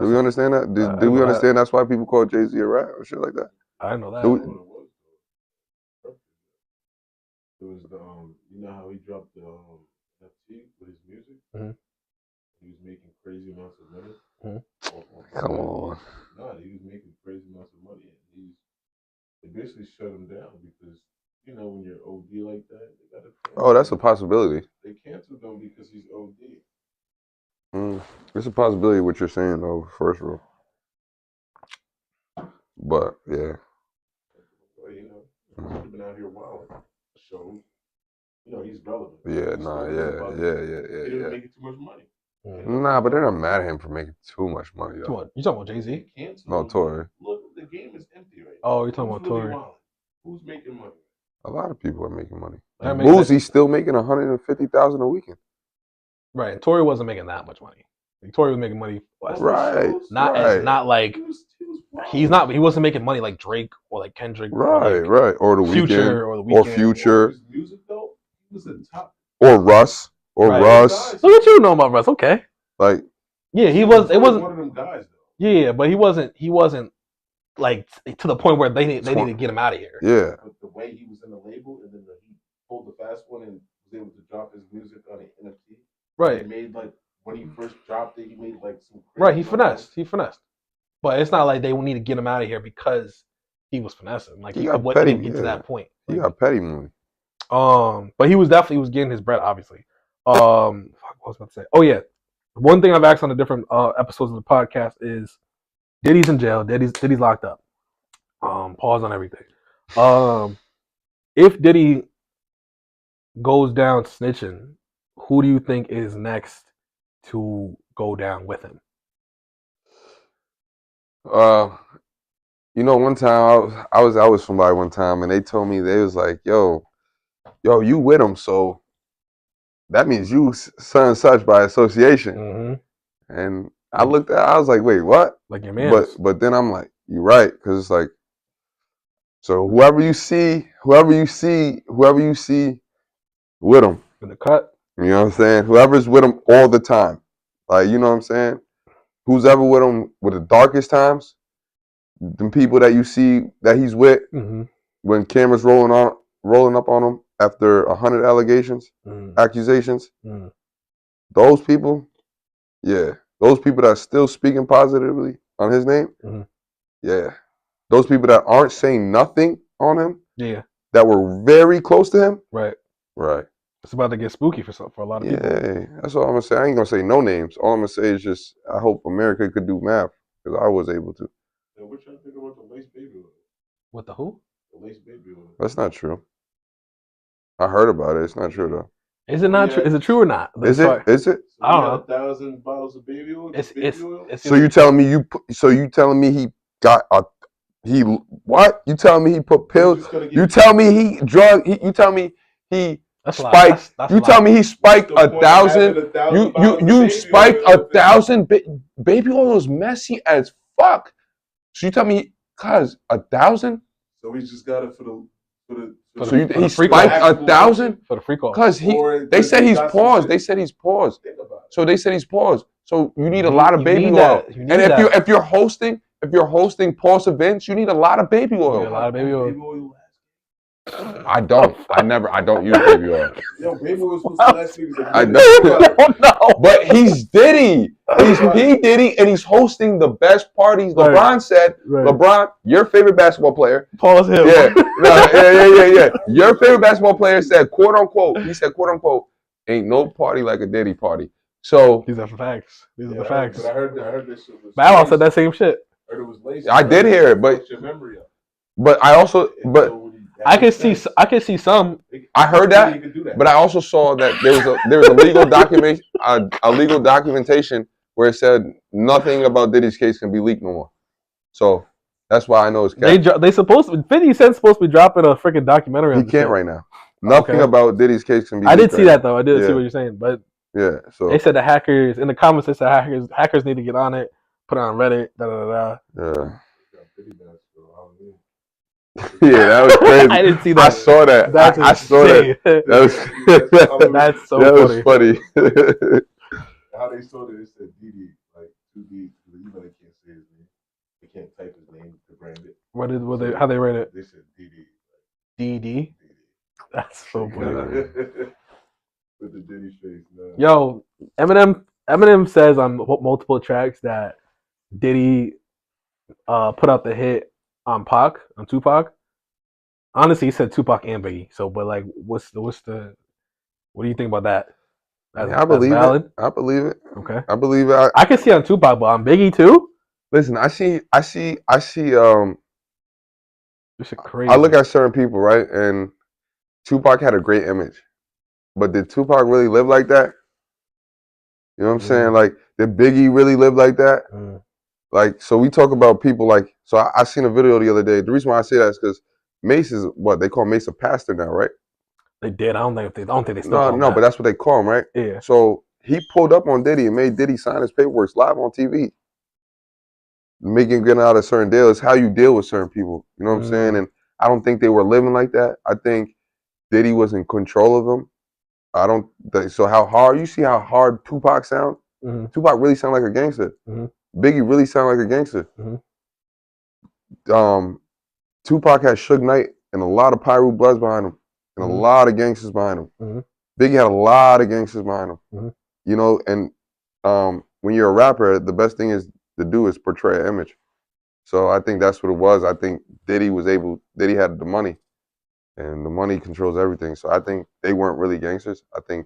Do we understand that? Do we understand that's why people call Jay-Z a rat or shit like that? I didn't know that. It was the you know how he dropped the NFT with his music? Mm-hmm. He was making crazy amounts of money. Mm-hmm. Come on. No, he was making crazy amounts of money, and they basically shut him down because you know when you're OD like that, they got to. Oh, that's a possibility. They canceled him because he's OD. It's a possibility what you're saying though, first of all. But yeah. Well, you know, he's been out here wilding. So, you know, he's relevant. Yeah, He didn't make too much money. Nah, but they're not mad at him for making too much money. Though. You talking about Jay-Z? No, Tory. Look, the game is empty right now. Oh, you're talking about Tory. Who's making money? A lot of people are making money. Boosie's still making $150,000 a weekend. Right, and Tory wasn't making that much money. Like, Tory was making money. Right. Not like he wasn't making money like Drake or like Kendrick. Right. Or the Future Weeknd. Or Future. His music though, he was a top. Or Russ. Russ. Look what you know about Russ. Okay. Like. Yeah, he was. It wasn't one of them guys though. Yeah, but he wasn't like to the point where they need to get him out of here. Yeah. But the way he was in the label, and then he pulled the fast one and was able to drop his music on an NFT. Right. He made like when he first dropped it, he made like some. Right. He finessed. But it's not like they need to get him out of here because he was finessing. Like he didn't get to that point. He got petty money. But he was getting his bread, obviously. What was I about to say? Oh yeah. One thing I've asked on the different episodes of the podcast is Diddy's in jail. Diddy's locked up. Pause on everything. If Diddy goes down snitching, who do you think is next to go down with him? You know, one time I was out with somebody one time and they told me, they was like, yo, you with him, so that means you son such by association. Mm-hmm. And I looked at, I was like, wait, what? Like your man. But then I'm like, you're right, because it's like, so whoever you see with him, in the cut. you know what I'm saying? Whoever's with him all the time, like, you know what I'm saying? Who's ever with him with the darkest times, the people that you see that he's with, when cameras rolling up on him after 100 accusations, those people, yeah, those people that are still speaking positively on his name, yeah, those people that aren't saying nothing on him, yeah, that were very close to him, right. It's about to get spooky for a lot of people. Yeah, that's all I'm gonna say. I ain't gonna say no names. All I'm gonna say is just I hope America could do math because I was able to. Yeah, what y'all think about the lace baby oil? What the who? The lace baby oil. That's not true. I heard about it. It's not true though. Is it not true? Is it true or not? Is it? So I don't know. 1,000 bottles of baby oil. So you telling me he got a he what? You telling me he put pills? You tell me he drug? You tell me he spiked? You tell me he spiked 1,000? You spiked 1,000? Baby oil is messy as fuck. So you tell me, cuz 1,000? So he just got it for the. He spiked 1,000 for the free call. Cause they said he's paused. They said he's paused. So they said he's paused. So you need a lot of baby oil. And if you're hosting pause events, you need a lot of baby oil. A lot of baby oil. I don't use baby oil. Yo, baby oil was supposed to last me. I don't know. But he's Diddy. He's P. Diddy, and he's hosting the best parties. LeBron said, LeBron, your favorite basketball player. Pause him. Yeah. Your favorite basketball player said, quote unquote, ain't no party like a Diddy party. So these are the facts. These are the facts. But I heard this shit was Bow Wow said that same shit. I heard it was lazy. I did hear it, but your memory up. But I also I can see some. I heard that, but I also saw that there was a legal documentation where it said nothing about Diddy's case can be leaked no more. So that's why I know it's cap. They supposed to, 50 Cent's supposed to be dropping a freaking documentary. He can't right now. Nothing about Diddy's case can be. I did see that though. I did see what you're saying, but yeah. So they said the hackers in the comments. They said hackers need to get on it, put it on Reddit. Yeah. Yeah, that was crazy. I didn't see that. I saw that. I saw that. That's so funny. How they saw that, they said Diddy, like 2D, you know they can't say his name. They can't type his name to brand it. How they read it? They said Diddy. Diddy? That's so funny. With the Diddy face. No. Yo, Eminem says on multiple tracks that Diddy put out the hit on Tupac. Honestly, he said Tupac and Biggie. So, but like, what do you think about that? I believe it. I believe it. Okay. I believe it. I can see on Tupac, but on Biggie too? Listen, I see this shit crazy. I look at certain people, right? And Tupac had a great image. But did Tupac really live like that? You know what I'm saying? Like, did Biggie really live like that? Like, so we talk about people like, so I seen a video the other day. The reason why I say that is because Mace is what they call Mace a pastor now, right? They did. I don't think they still call him that. But that's what they call him, right? Yeah. So he pulled up on Diddy and made Diddy sign his paperwork live on TV. Making getting out of certain deals is how you deal with certain people. You know what I'm saying? And I don't think they were living like that. I think Diddy was in control of them. So how hard, you see how hard Tupac sound? Tupac really sound like a gangster. Biggie really sound like a gangster. Tupac had Suge Knight and a lot of Pyru Bloods behind him, and a lot of gangsters behind him. Biggie had a lot of gangsters behind him. You know, and when you're a rapper, the best thing to do is portray an image. So I think that's what it was. I think Diddy had the money, and the money controls everything. So I think they weren't really gangsters. I think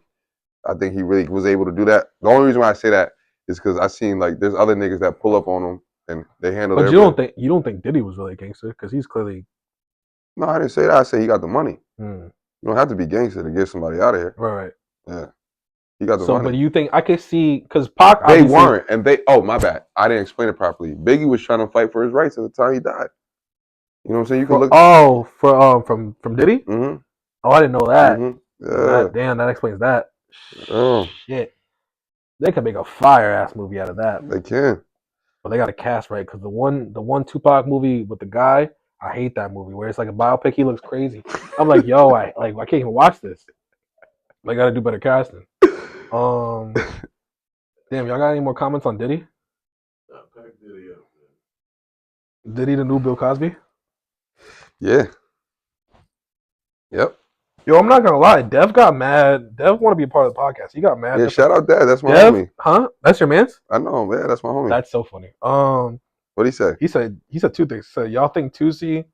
he really was able to do that. The only reason why I say that is because I seen like there's other niggas that pull up on him and they handle. But you don't think Diddy was really a gangster because he's clearly. No, I didn't say that. I said he got the money. You don't have to be gangster to get somebody out of here. Right. Yeah, he got the money. So, but you think I could see because Pac? They weren't, and they. Oh, my bad. I didn't explain it properly. Biggie was trying to fight for his rights at the time he died. You know what I'm saying? You can look. Oh, from Diddy. Oh, I didn't know that. Yeah. Damn, that explains that. Oh, Shit. They could make a fire ass movie out of that. they can. But they got to cast right because the one Tupac movie with the guy, I hate that movie where it's like a biopic. He looks crazy. I'm like, yo, I can't even watch this. They got to do better casting. Damn, y'all got any more comments on Diddy? Pack Diddy up, man. Diddy the new Bill Cosby? Yeah. Yep. Yo, I'm not gonna lie. Dev got mad. Dev want to be a part of the podcast. He got mad. Yeah, shout out Dad. That's my Dev, homie. huh? That's your man's? I know, man. That's my homie. That's so funny. What'd he say? He said two things. He said, y'all think Tusi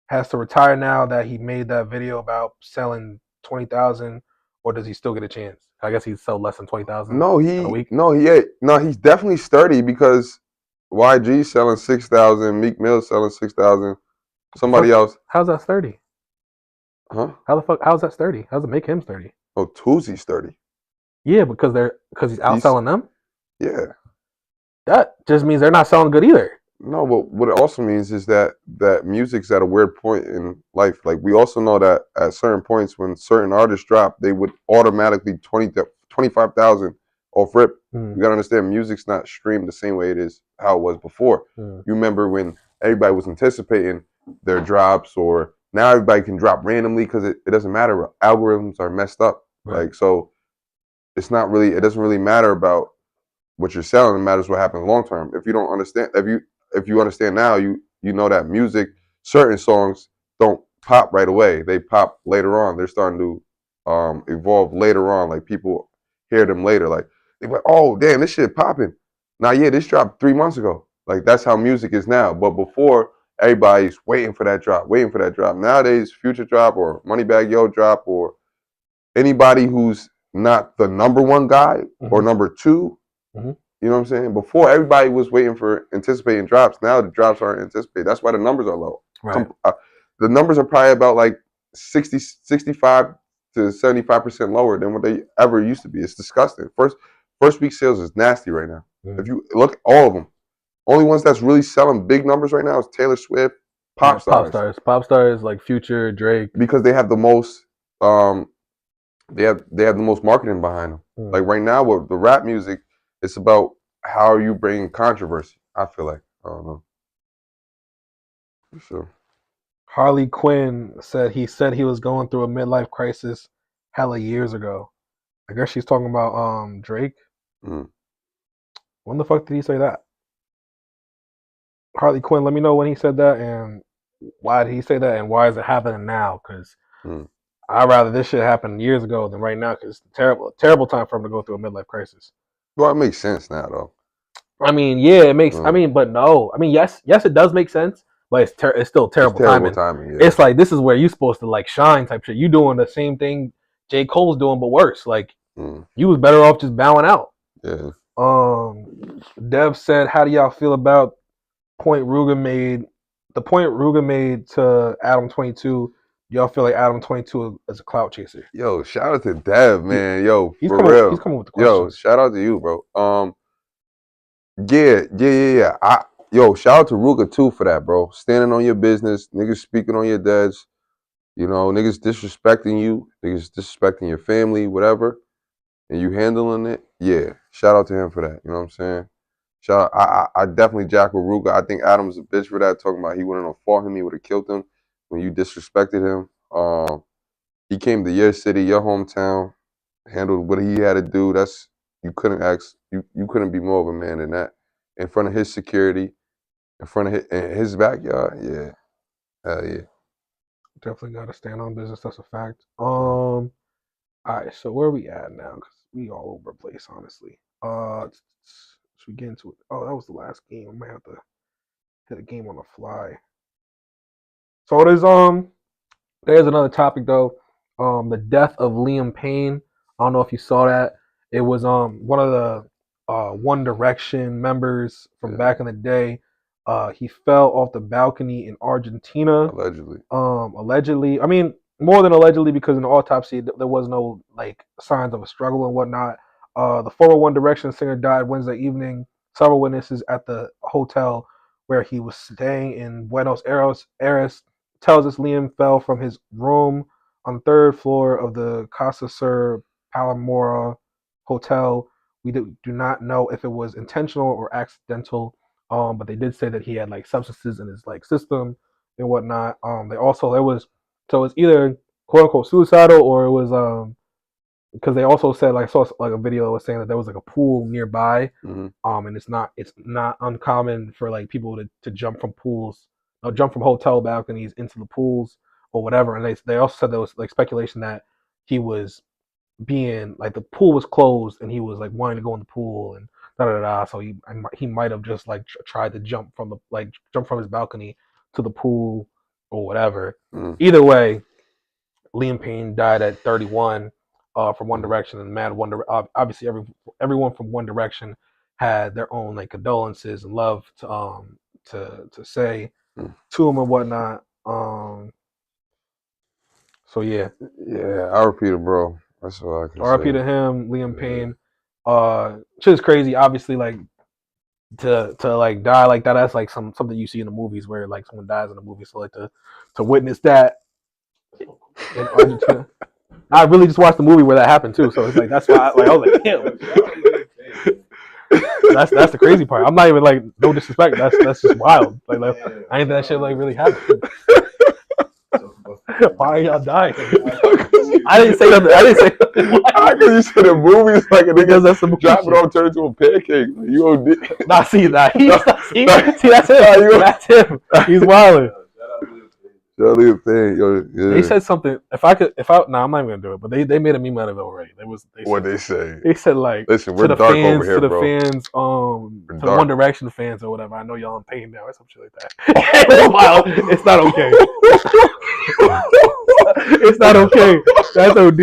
has to retire now that he made that video about selling 20,000, or does he still get a chance? I guess he'd sell less than 20,000 in a week. He's definitely sturdy because YG selling 6,000, Meek Mill selling 6,000, somebody else. How's that sturdy? Huh? How's that sturdy? How does it make him sturdy? Oh, Tusi's sturdy. Yeah, because he's outselling them. Yeah. That just means they're not selling good either. No, but what it also means is that music's at a weird point in life. Like, we also know that at certain points when certain artists drop, they would automatically 25,000 off rip. You gotta understand, music's not streamed the same way it is how it was before. You remember when everybody was anticipating their drops, or now everybody can drop randomly because it doesn't matter. Algorithms are messed up. Right. Like, so it doesn't really matter about what you're selling. It matters what happens long term. If you don't understand, if you understand now, you know that music, certain songs don't pop right away. They pop later on. They're starting to evolve later on. Like, people hear them later. Like, they're like, oh damn, this shit popping. Now, yeah, this dropped 3 months ago. Like, that's how music is now. But before, everybody's waiting for that drop. Nowadays, Future drop or Moneybagg Yo drop, or anybody who's not the number one guy or number two. You know what I'm saying? Before, everybody was waiting for anticipating drops. Now the drops aren't anticipated. That's why the numbers are low. Right. The numbers are probably about like 65 to 75% lower than what they ever used to be. It's disgusting. First week sales is nasty right now. If you look at all of them, only ones that's really selling big numbers right now is Taylor Swift, pop stars like Future, Drake, because they have the most they have the most marketing behind them. Like, right now with the rap music, it's about how you bring controversy. I feel like, I don't know. For sure. Harley Quinn said he was going through a midlife crisis hella years ago. I guess she's talking about Drake. When the fuck did he say that? Harley Quinn, let me know when he said that, and why did he say that, and why is it happening now? Because I'd rather this shit happen years ago than right now, because it's a terrible time for him to go through a midlife crisis. Well, it makes sense now, though. I mean, yeah, it makes. I mean, but no. I mean, yes, it does make sense, but it's still terrible timing. Yeah. It's like, this is where you're supposed to like shine type shit. You doing the same thing J. Cole's doing, but worse. Like, you was better off just bowing out. Yeah. Dev said, how do y'all feel about the point Rogan made to Adam 22? Y'all feel like Adam 22 is a clout chaser? Yo, shout out to Dev, man. He's for coming, real. He's coming with the questions. Yo, shout out to you, bro. Yeah. Shout out to Ruga too for that, bro. Standing on your business, niggas speaking on your dads, niggas disrespecting you, niggas disrespecting your family, whatever, and you handling it. Yeah, shout out to him for that. You know what I'm saying? I definitely jack with Ruga. I think Adam's a bitch for that. Talking about he wouldn't have fought him, he would have killed him when you disrespected him. He came to your city, your hometown, handled what he had to do. You couldn't be more of a man than that. In front of his security, in front of his backyard. Yeah. Hell yeah. Definitely got to stand on business. That's a fact. All right, so where are we at now? Because we all over the place, honestly. Should we get into it? Oh, that was the last game. I might have to hit a game on the fly. So there's another topic though. The death of Liam Payne. I don't know if you saw that. It was one of the One Direction members from back in the day. He fell off the balcony in Argentina. Allegedly. I mean, more than allegedly, because in the autopsy there was no like signs of a struggle and whatnot. The former One Direction singer died Wednesday evening. Several witnesses at the hotel where he was staying in Buenos Aires tells us Liam fell from his room on the third floor of the Casa Sur Palomora Hotel. We do not know if it was intentional or accidental. But they did say that he had like substances in his like system and whatnot. So it's either quote unquote suicidal or it was because they also said like I saw like a video that was saying that there was like a pool nearby. And it's not uncommon for like people to jump from pools, jump from hotel balconies into the pools or whatever. And they also said there was like speculation that he was being like the pool was closed and he was like wanting to go in the pool and da da da. So he might have just like tried to jump from his balcony to the pool or whatever. Either way, Liam Payne died at 31 from One Direction, and obviously everyone from One Direction had their own like condolences and love to say to him and whatnot. So yeah, R.I.P. to bro. That's all I can say. R.I.P. to him, Liam Payne. Shit is crazy. Obviously, like to like die like that. That's like something you see in the movies where like someone dies in a movie. So like to witness that in Argentina. I really just watched the movie where that happened too. So it's like that's why I was like, damn. That's the crazy part. I'm not even like no disrespect. That's just wild. Like I ain't that shit like really happened. Why are y'all dying? I didn't say nothing. How can you say the movie's like a nigga because that's the drop it off, turn into a pancake? You OD. Nah, see that. See, that's him. That's him. He's wilding. Liam Payne, yo, yeah. They said something. I'm not even gonna do it. But they made a meme out of it already. What'd they say? They said like, listen, we're dark over here, bro. To the fans, to the One Direction fans or whatever. I know y'all in pain now or some shit like that. It's wild. It's not okay. It's not okay. That's OD.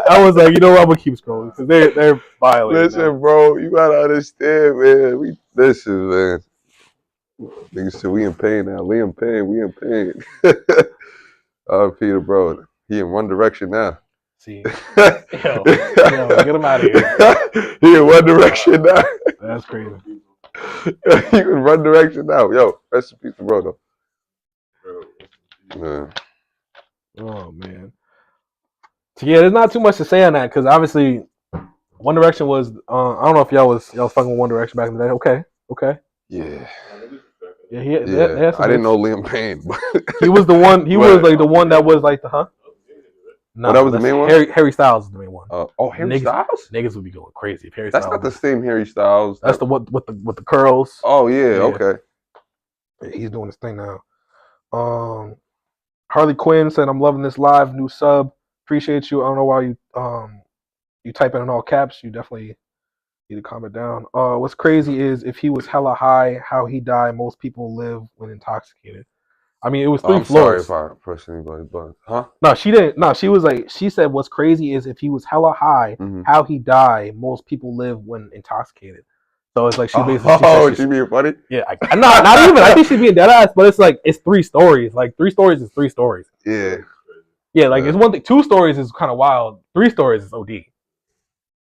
I was like, you know what? I'm gonna keep scrolling because they're violent. Listen, bro, you gotta understand, man. Listen, man. Niggas said we in pain now. Liam Payne, we in pain. Peter, bro, he in One Direction now. See, yo, get him out of here. He in One Direction now. That's crazy. He in One Direction now. Yo, rest in peace, bro. Though. Oh man. So yeah, there's not too much to say on that because obviously One Direction was. I don't know if y'all was fucking with One Direction back in the day. Okay. Yeah. Yeah, I didn't know Liam Payne, but he was the one. He was like the one that was like the No, that was the main one. Harry Styles is the main one. Harry Styles. Niggas would be going crazy if Harry. That's Styles not the same Harry Styles. That's the one with the curls. Oh yeah, okay. He's doing his thing now. Harley Quinn said, "I'm loving this live new sub. Appreciate you. I don't know why you type in all caps. You definitely need to calm it down. What's crazy is if he was hella high, how he died. Most people live when intoxicated. I mean, it was 3 floors. Sorry if I pressed anybody, but No, she didn't. No, she was like, she said, what's crazy is if he was hella high, how he died. Most people live when intoxicated. So it's like she basically. She being funny? Yeah, not even. I think she's being dead ass, but it's like it's 3 stories. Like 3 stories is 3 stories. Yeah. Yeah, like it's one thing. 2 stories is kind of wild. 3 stories is OD.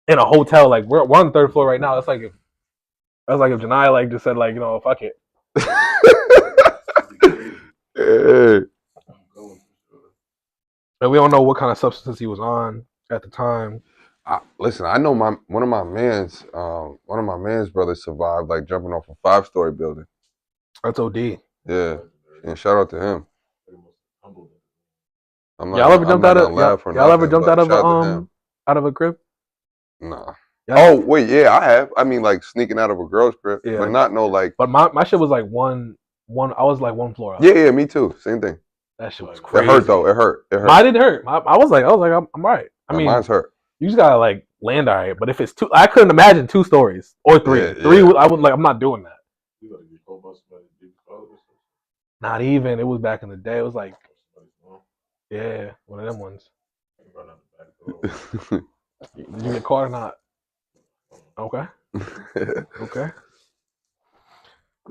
In a hotel, like we're on the 3rd floor right now. That's like if Janai like just said like, you know, fuck it. Hey. And we don't know what kind of substance he was on at the time. Listen, I know one of my man's brothers survived like jumping off a 5-story building. That's OD. Yeah, and shout out to him. Y'all ever jumped out of a crib? Nah. Oh wait, yeah, I have. I mean, like sneaking out of a girl's crib, but not no like. But my shit was like one. I was like 1 floor up. Yeah, me too. Same thing. That shit was crazy. It hurt though. It hurt. Mine didn't hurt. I was like, I'm all right. I mean, mine's hurt. You just gotta like land all right. But if it's 2, I couldn't imagine 2 stories or 3. Yeah, 3, I would like. I'm not doing that. You gotta get called by somebody to do. Not even. It was back in the day. It was like, yeah, one of them ones. Did you get caught or not? Okay. Okay.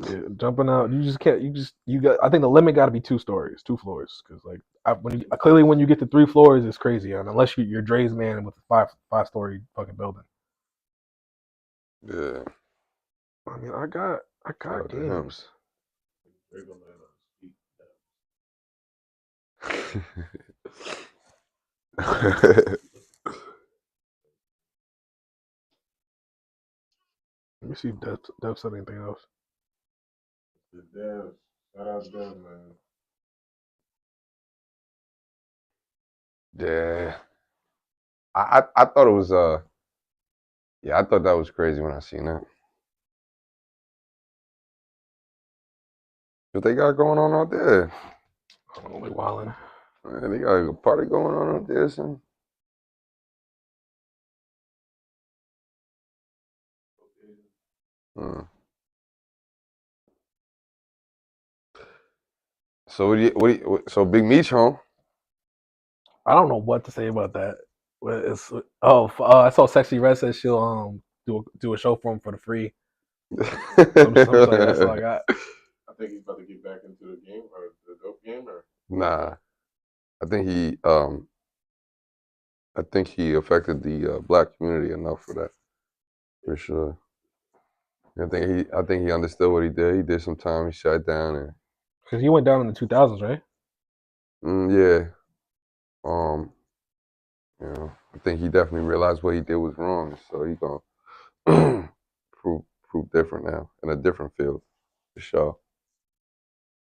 Yeah, jumping out. You just can't. You got. I think the limit got to be 2 stories, 2 floors, because like when you get to 3 floors, it's crazy. And unless you're Dre's man with a 5-story fucking building. Yeah. I mean, I got games. Let me see if Dev said anything else. The Dev. Shout out Dev, man. Yeah. I thought it was I thought that was crazy when I seen that. What they got going on out there? Oh, they wilding. Man, they got a party going on out there, son. So so Big Meech home? I don't know what to say about that. I saw Sexy Red said she'll do a show for him for the free. That's all I got. I think he's about to get back into the game or the dope game or Nah. I think he affected the black community enough for that. For sure. I think he understood what he did. He did some time, he shut down and Because he went down in the 2000s, right? yeah. You know, I think he definitely realized what he did was wrong, so he gonna prove different now in a different field, for sure.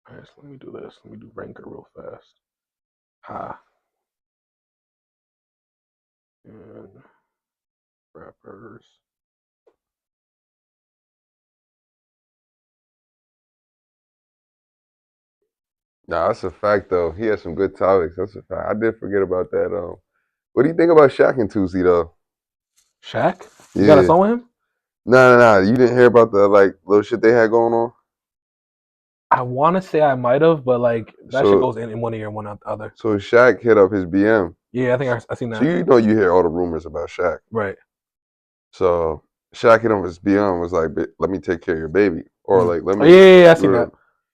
All right, so let me do this. Let me do Ranker real fast. Ha. And rappers. Nah, that's a fact though. He had some good topics. That's a fact. I did forget about that. What do you think about Shaq and Tusi though? Shaq? You got a song with him? No. You didn't hear about the little shit they had going on? I want to say I might have, but that shit goes in one ear and one out the other. So Shaq hit up his BM. Yeah, I think I seen that. So you know you hear all the rumors about Shaq. Right. So Shaq hit up his BM was like, let me take care of your baby. Or let me. Yeah, I seen that.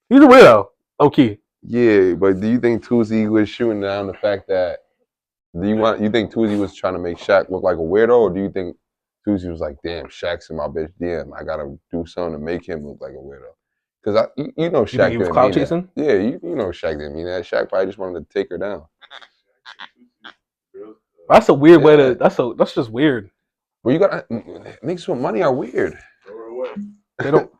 He's a weirdo. Okay. Yeah, but do you think Tusi was shooting down the fact that you think Tusi was trying to make Shaq look like a weirdo, or do you think Tusi was like, damn, Shaq's in my bitch DM, I gotta do something to make him look like a weirdo? Because you know Shaq he was clout chasing? Yeah, you know Shaq didn't mean that. Shaq probably just wanted to take her down. That's a weird way to. That's just weird. Well, you gotta niggas with money are weird. They don't.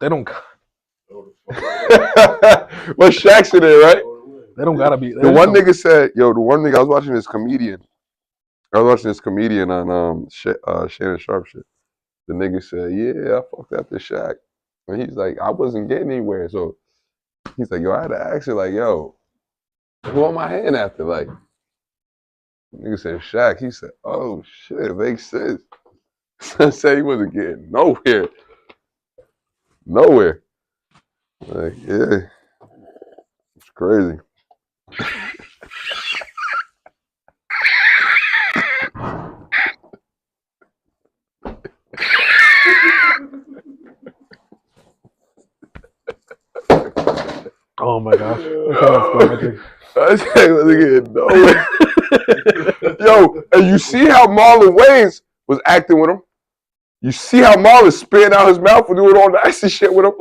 Well, Shaq's in there, right? They don't gotta be. The one nigga said, I was watching this comedian. On Shannon Sharp shit. The nigga said, yeah, I fucked after Shaq. And he's like, I wasn't getting anywhere. So he's like, I had to ask her, who am I hitting after? The nigga said Shaq. He said, oh shit, it makes sense. So I said he wasn't getting nowhere. Yeah. It's crazy. Oh my gosh. I wasn't getting nowhere. Yo, and you see how Marlon Wayans was acting with him? You see how Marlon spitting out his mouth and doing all nasty shit with him?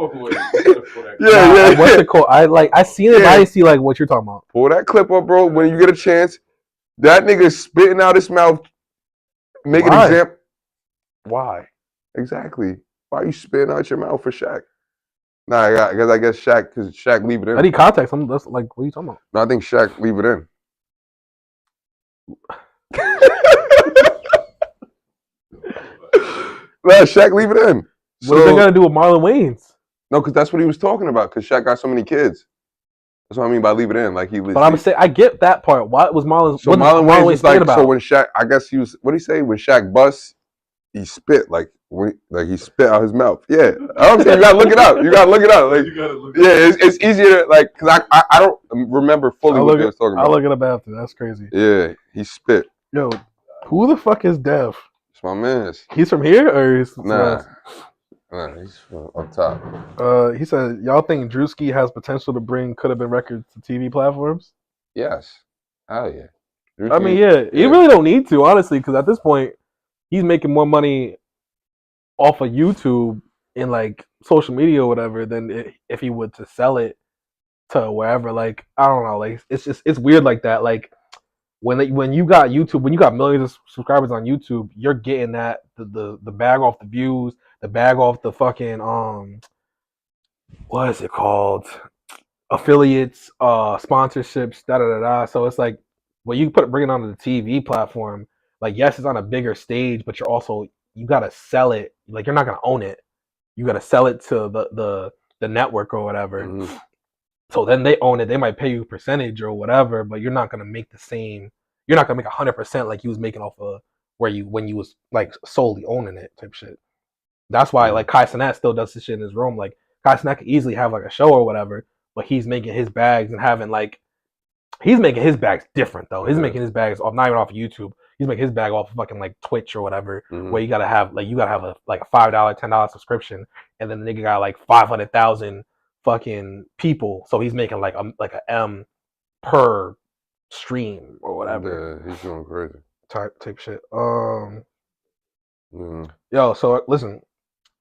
Yeah. What's it called? I seen it, but I didn't see what you're talking about. Pull that clip up, bro. When you get a chance, that nigga spitting out his mouth, make an example. Why? Exactly. Why are you spitting out your mouth for Shaq? Nah, because I guess Shaq leave it in. I need context. That's what are you talking about? No, I think Shaq leave it in. No, Shaq leave it in. What are they gonna do with Marlon Wayans? No, because that's what he was talking about. Because Shaq got so many kids. That's what I mean by leave it in. But I'm saying I get that part. What was Marlon? So Marlon Wayans was about? So when Shaq, I guess he was. What did he say? When Shaq busts, he spit he spit out his mouth. Yeah, I'm saying you gotta look it up. You gotta look it up. It's easier to because I don't remember fully what he was talking about. I'll look it up after. That's crazy. Yeah, he spit. Yo, who the fuck is Dev? It's my man. He's from here or he's Nah, he's from up top. He said, y'all think Drewski has potential to bring Could Have Been records to TV platforms? Yes. Hell yeah. Drewski, I mean, yeah. You really don't need to, honestly, because at this point, he's making more money off of YouTube and social media or whatever than if he would to sell it to wherever. I don't know. It's weird like that. When you got YouTube, when you got millions of subscribers on YouTube, you're getting the bag off the views, the bag off the fucking what is it called? Affiliates, sponsorships, da da da da. So it's like when you bring it onto the TV platform, like yes, it's on a bigger stage, but you gotta sell it. Like you're not gonna own it. You gotta sell it to the network or whatever. Mm-hmm. So then they own it. They might pay you a percentage or whatever, but you're not gonna make the same. You're not gonna make 100% like you was making off of when you was like solely owning it type shit. That's why like Kai Cenat still does this shit in his room. Like Kai Cenat could easily have like a show or whatever, but he's making his bags and having like he's making his bags different though. He's making his bags off not even off of YouTube. He's making his bag off of fucking like Twitch or whatever, where you gotta have a $5, $10 subscription, and then the nigga got like 500,000 fucking people, so he's making like a M per stream or whatever. Yeah, he's going crazy. Type shit. Yo, so listen,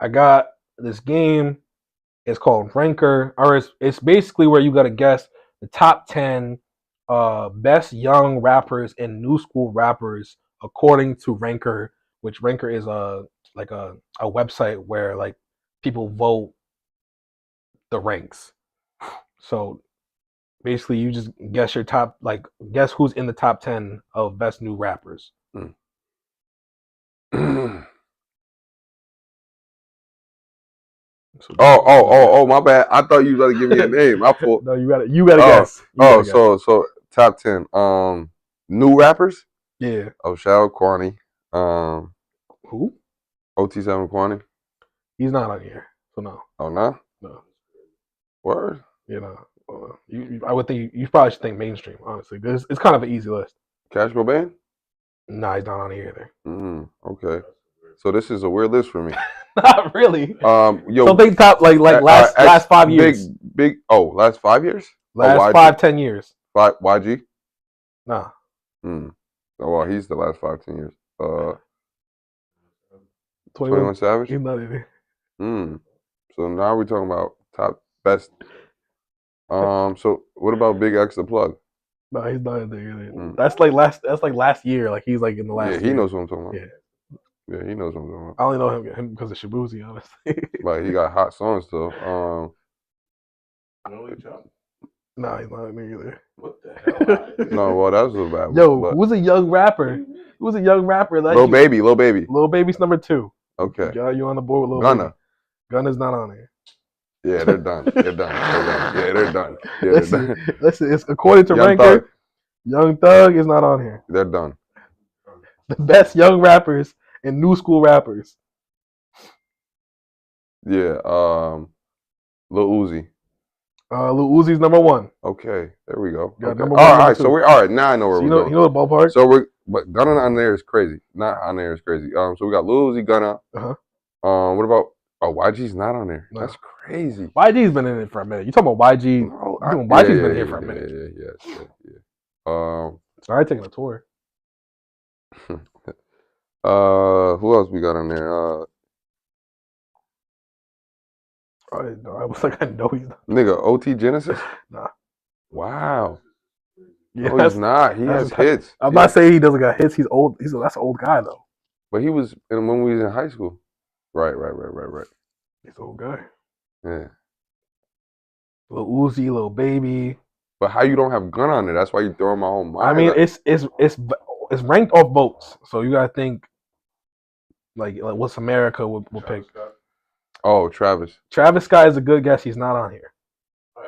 I got this game. It's called Ranker, or it's basically where you gotta guess the top 10 best young rappers and new school rappers according to Ranker, which Ranker is a website where like people vote the ranks. So basically you just guess your top, like guess who's in the top 10 of best new rappers. Oh, my bad. I thought you were gonna give me a name. No, you gotta guess. So top 10. New rappers? Yeah. Oh, Shaq Kwani. Who? OT7 Kwani. He's not on here. So no. Oh no? No. Word? You know. I would think you probably should think mainstream, honestly. It's kind of an easy list. Cash Cobain? Nah, he's not on here either. Okay. So this is a weird list for me. Not really. Yo, so big top like last 5 years. Big. Oh, last 5 years. Last 5-10 years. YG. Nah. Oh well, he's the last 5-10 years. 21 Savage. He's not in here. So now we're talking about top best. So what about Big X the Plug? No, he's not in there either. That's like last year. Like he's like in the last. Yeah, he year. knows what I'm talking about. Yeah. Yeah, he knows what I'm talking about. I only know him because of Shabuzi, honestly. But he got hot songs though. Nah, he's not in there either. What the hell? No, well that was a bad one. Yo, who's a young rapper? Who's a young rapper? Like Lil Baby. Lil Baby's number 2. Okay. Yeah, you on the board with Lil Gunna. Baby? Gunna's not on here. Yeah, they're done. They're done. Yeah, they're done. Yeah, they're done. Listen, it's according to Young Ranker. Thug. Young Thug is not on here. They're done. The best young rappers and new school rappers. Yeah, Lil Uzi. Lil Uzi's number 1. Okay, there we go. Yeah, Okay. number All one, right, number so two. we're all right. Now I know where So we're going. You know the ballpark. So but Gunna on there is crazy. Not on there is crazy. So we got Lil Uzi, Gunna. What about YG's not on there? No. That's crazy. YG's been in it for a minute. You talking about YG? YG's been here for a minute. Yeah. So I taking a tour. Who else we got on there? I was like, I know he's not. Nigga, OT Genesis? Nah. Wow. Yeah, No, he's not. He has hits. I'm not saying he doesn't got hits. He's old. That's an old guy though. But he was when we was in high school. Right. He's an old guy. Yeah. Lil Uzi, Lil Baby. But how you don't have Gun on there? That's why you throwing my whole mind. I mean, it's ranked off votes, so you gotta think like what's America will pick. Oh, Travis. Travis Scott is a good guess. He's not on here.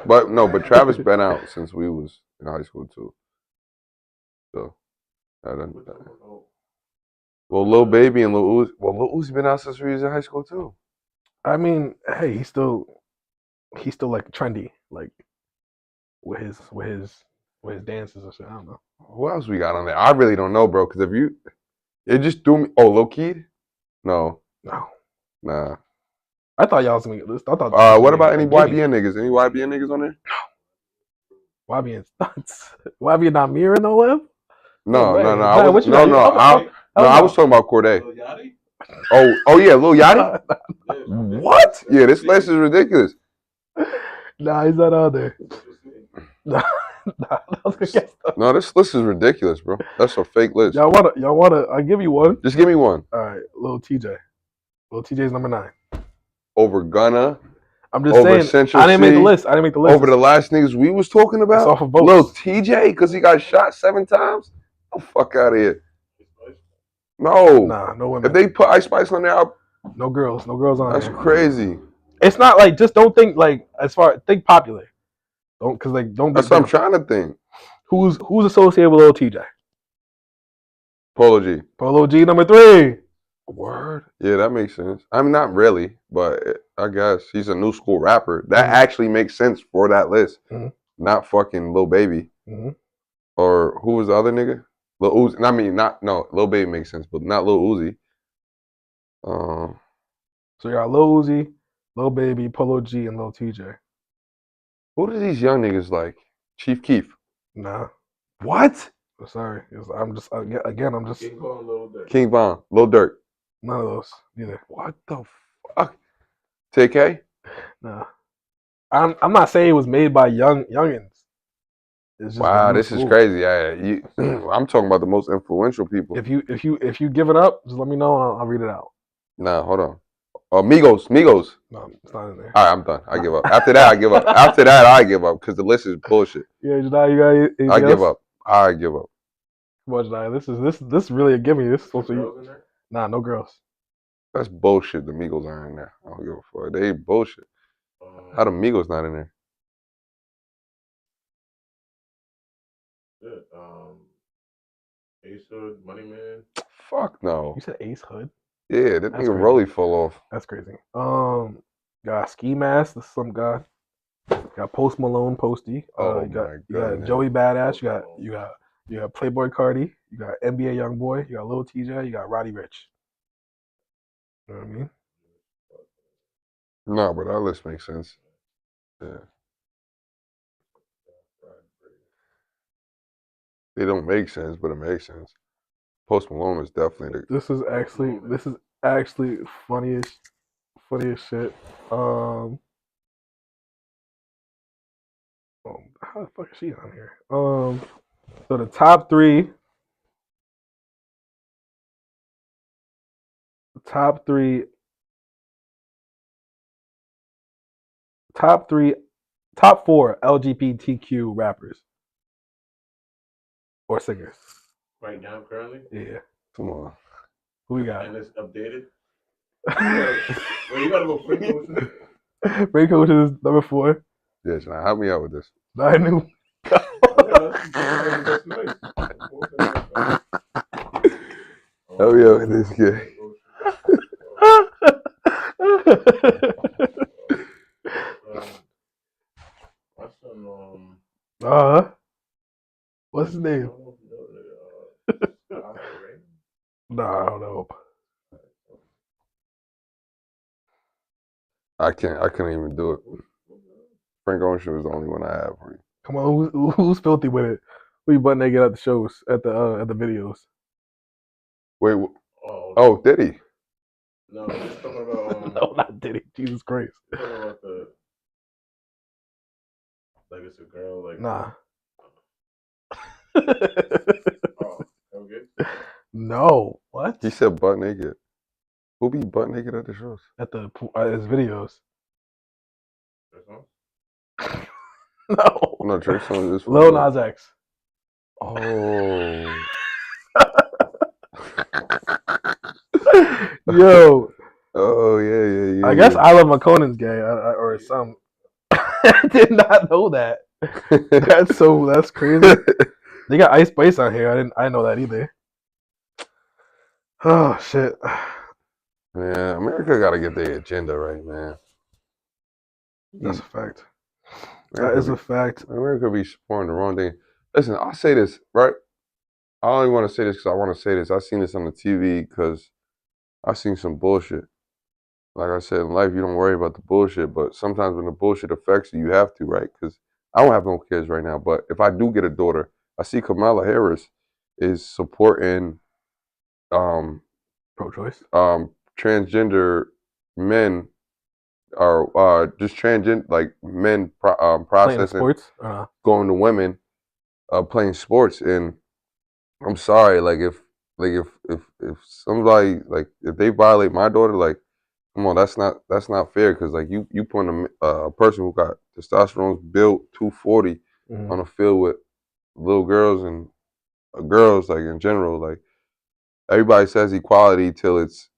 But Travis been out since we was in high school too. So, well, Lil Baby and Lil Uzi. Well, Lil Uzi been out since we was in high school too. I mean, hey, he's still like trendy, like with his dances and shit. I don't know. Who else we got on there? I really don't know, bro. Because it just threw me. Oh, Lil Keed? No. Nah. I thought y'all was gonna get this. I thought. What about any YBN niggas? Any YBN niggas on there? No. YBN's nuts. YBN not mirroring no love? No. I was talking about Corday. Oh yeah, Lil Yachty. What? Yeah, this list is ridiculous. Nah, he's not on there. No, this list is ridiculous, bro. That's a fake list. Y'all wanna? I'll give you one. Just give me one. All right, Lil TJ. Lil TJ's number 9. over Gunna. I'm just over saying. Central I didn't make the C, list. I didn't make the list. Over the last niggas we was talking It's about. off of votes. Lil TJ, because he got shot 7 times. Oh, fuck out of here. No. Nah, no women. If they put Ice Spice on there, no girls. No girls on that's there. crazy. It's not like, just don't think like, as far, think popular. Don't, because like, don't. That's what I'm trying to think. Who's associated with Lil TJ? Polo G. Polo G number 3. Word. Yeah, that makes sense. I mean, not really, but I guess he's a new school rapper. That actually makes sense for that list. Not fucking Lil Baby. Or who was the other nigga? Lil Uzi. I mean, Lil Baby makes sense, but not Lil Uzi. So you got Lil Uzi, Lil Baby, Polo G, and Lil TJ. Who do these young niggas like? Chief Keef. Nah. What? Sorry. I'm just, again, I'm just. King Von, Lil Durk. None of those, neither. What the fuck? TK? Nah. I'm not saying it was made by youngins. It's just wow, this is crazy. I'm talking about the most influential people. If you give it up, just let me know and I'll read it out. Nah, hold on. Migos. No, it's not in there. All right, I'm done. I give up. After that, I give up. After that, I give up because the list is bullshit. Yeah, Jedi, you got anything I else? give up. I give up. Come on, Jedi. This is really a gimme. This is supposed to be. Nah, no girls. That's bullshit. The Migos aren't in there. I don't give a fuck. They bullshit. How the Migos not in there? Ace Hood, Money Man. Fuck no. You said Ace Hood? Yeah, that nigga Rolly fell off. That's crazy. Got Ski Mask. This is some guy. Got Post Malone, Posty. You got Joey Badass. You got Playboy Cardi. You got NBA YoungBoy. You got Lil TJ. You got Roddy Ricch. You know what I mean? No, but that list makes sense. Yeah. They don't make sense, but it makes sense. Post Malone is definitely the. This is actually funny as shit. How the fuck is she on here? So the top three top 4 LGBTQ rappers or singers. Right now, currently? Yeah. Come on. Who we got? And it's updated? Well, you gotta go Frank Ocean. Frank Ocean is number 4. Yeah, John, help me out with this. I knew. Help me out with this guy. What's his name? Nah, I don't know. I couldn't even do it. Frank Ocean was the only one I have for you. Come on, who's filthy with it? Who you butt naked at the shows, at the videos? Wait, oh, Diddy. No, he's talking about no, not Diddy. Jesus Christ. He's talking about like it's a girl, like nah. Okay. No, what? He said butt naked. Who be butt naked at the shows? At the his videos. No. No, Drake song is Lil Nas X. Oh. Yo. Oh yeah. I guess I Love McConan's gay or some. I did not know that. That's crazy. They got Ice Spice on here. I didn't know that either. Oh shit. Yeah, America gotta get their agenda right, man. That's a fact. That is a fact. America be supporting the wrong thing. Listen, I'll say this, right? I only want to say this because I want to say this. I seen this on the TV because I seen some bullshit. Like I said, in life, you don't worry about the bullshit, but sometimes when the bullshit affects you, you have to, right? Because I don't have no kids right now, but if I do get a daughter, I see Kamala Harris is supporting pro-choice, transgender men are just transgender, like men processing sports, going to women playing sports. And I'm sorry, like if somebody, like if they violate my daughter, like Come on, that's not fair because like you put a person who got testosterone built 240 on a field with little girls and girls like in general, like everybody says equality till it's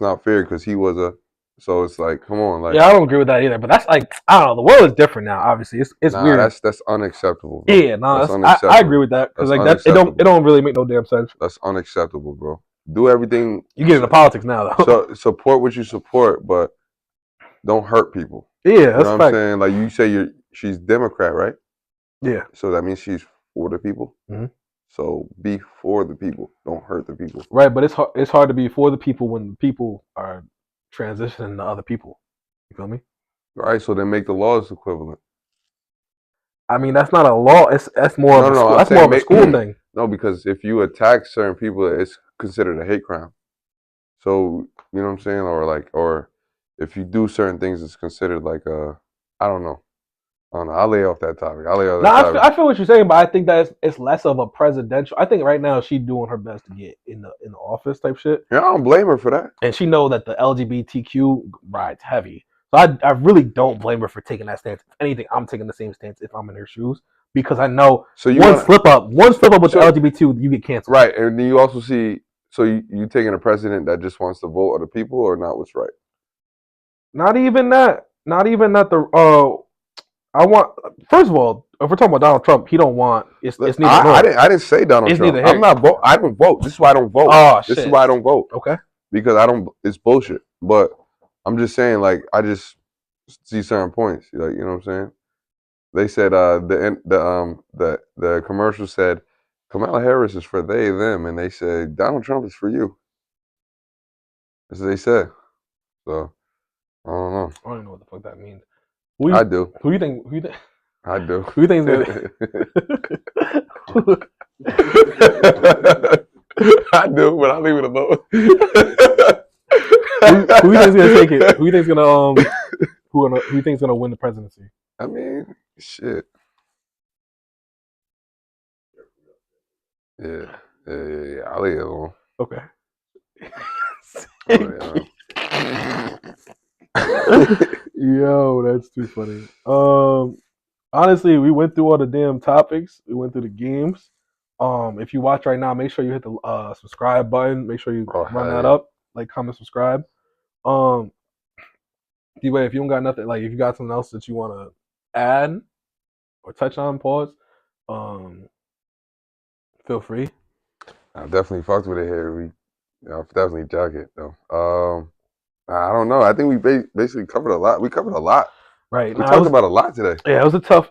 not fair because he was a. So it's like, come on, like. Yeah, I don't agree with that either. But that's like, I don't know. The world is different now. Obviously, it's Nah, weird. that's unacceptable. Bro. Yeah, no, that's unacceptable. I agree with that because like that it don't really make no damn sense. That's unacceptable, bro. Do everything. You get into politics now, though. So support what you support, but don't hurt people. Yeah, you that's know what I'm saying. Like you say, she's Democrat, right? Yeah. So that means she's for the people. Mm-hmm. So be for the people. Don't hurt the people. Right, but it's hard to be for the people when the people are transitioning to other people. You feel me? Right. So then make the laws equivalent. I mean, that's not a law. That's more of a school thing. No, because if you attack certain people, it's considered a hate crime. So you know what I'm saying, or if you do certain things, it's considered like I don't know. I'll lay off that topic. I feel what you're saying, but I think that it's less of a presidential. I think right now she's doing her best to get in the office type shit. Yeah, I don't blame her for that. And she know that the LGBTQ ride's heavy. So I really don't blame her for taking that stance. If anything, I'm taking the same stance if I'm in her shoes because I know one slip up with the LGBTQ, you get canceled. Right, and then you also see. So you taking a president that just wants to vote other people or not what's right? Not even that. Not even that. I want. First of all, if we're talking about Donald Trump, he don't want. It's neither. I didn't say Donald Trump. I'm not vote. I don't vote. This is why I don't vote. Oh shit. This is why I don't vote. Okay. Because I don't. It's bullshit. But I'm just saying, like, I just see certain points. Like, you know what I'm saying? They said the commercial said Kamala Harris is for they them, and they said Donald Trump is for you. That's what they said. So I don't know. I don't even know what the fuck that means. I do. Who you think? I do. Who you think's gonna? I do, but I'll leave it alone. Who you think's gonna take it? Who you think's gonna Who you think's gonna win the presidency? I mean, shit. Yeah. I'll leave it alone. Okay. Yo, that's too funny. Honestly, we went through all the damn topics. We went through the games. If you watch right now, make sure you hit the subscribe button. Make sure you run that up. Like, comment, subscribe. D-Way, if you don't got nothing, like if you got something else that you want to add or touch on, pause. Feel free. I definitely fucked with it here. I'll definitely jog it though. I don't know. I think we basically covered a lot. We covered a lot. Right. We talked about a lot today. Yeah, it was a tough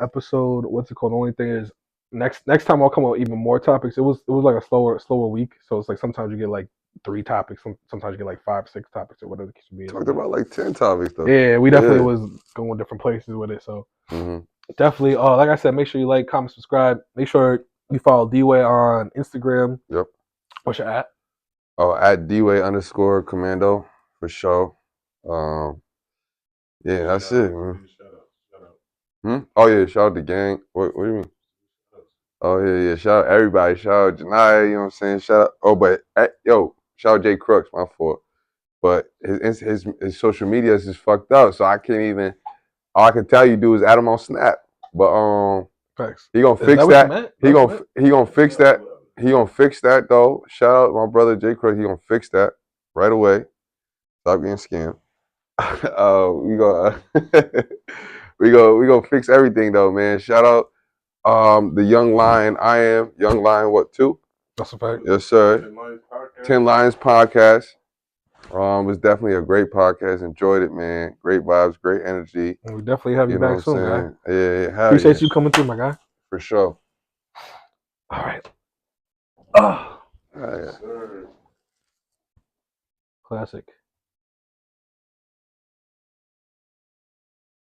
episode. What's it called? The only thing is next time I'll come up with even more topics. It was like a slower week. So it's like sometimes you get like 3 topics, sometimes you get like 5, 6 topics or whatever the case may be. Talked about like 10 topics though. Yeah, we definitely was going different places with it. So definitely like I said, make sure you like, comment, subscribe. Make sure you follow D-Way on Instagram. Yep. What's your at? Oh, at D-Way_commando for sure. Yeah, that's it, man. Shout out. Oh yeah, shout out the gang. What do you mean? Oh yeah. Shout out everybody. Shout out Janai, you know what I'm saying? Shout out. Oh, but shout out Jay Crooks, my fault. But his social media is just fucked up, so I can't even. All I can tell you do is add him on Snap. But Thanks. he gonna fix that. He gonna fix that. He gonna fix that though. Shout out my brother Jay Crooks. He gonna fix that right away. Stop getting scammed. We gonna fix everything though, man. Shout out the Young Lion. I am Young Lion. What 2? That's a fact. Yes, sir. 10 Lions podcast. It was definitely a great podcast. Enjoyed it, man. Great vibes, great energy. And we definitely have you back soon, man. Yeah. Appreciate you coming through, my guy. For sure. All right. Yeah. Classic.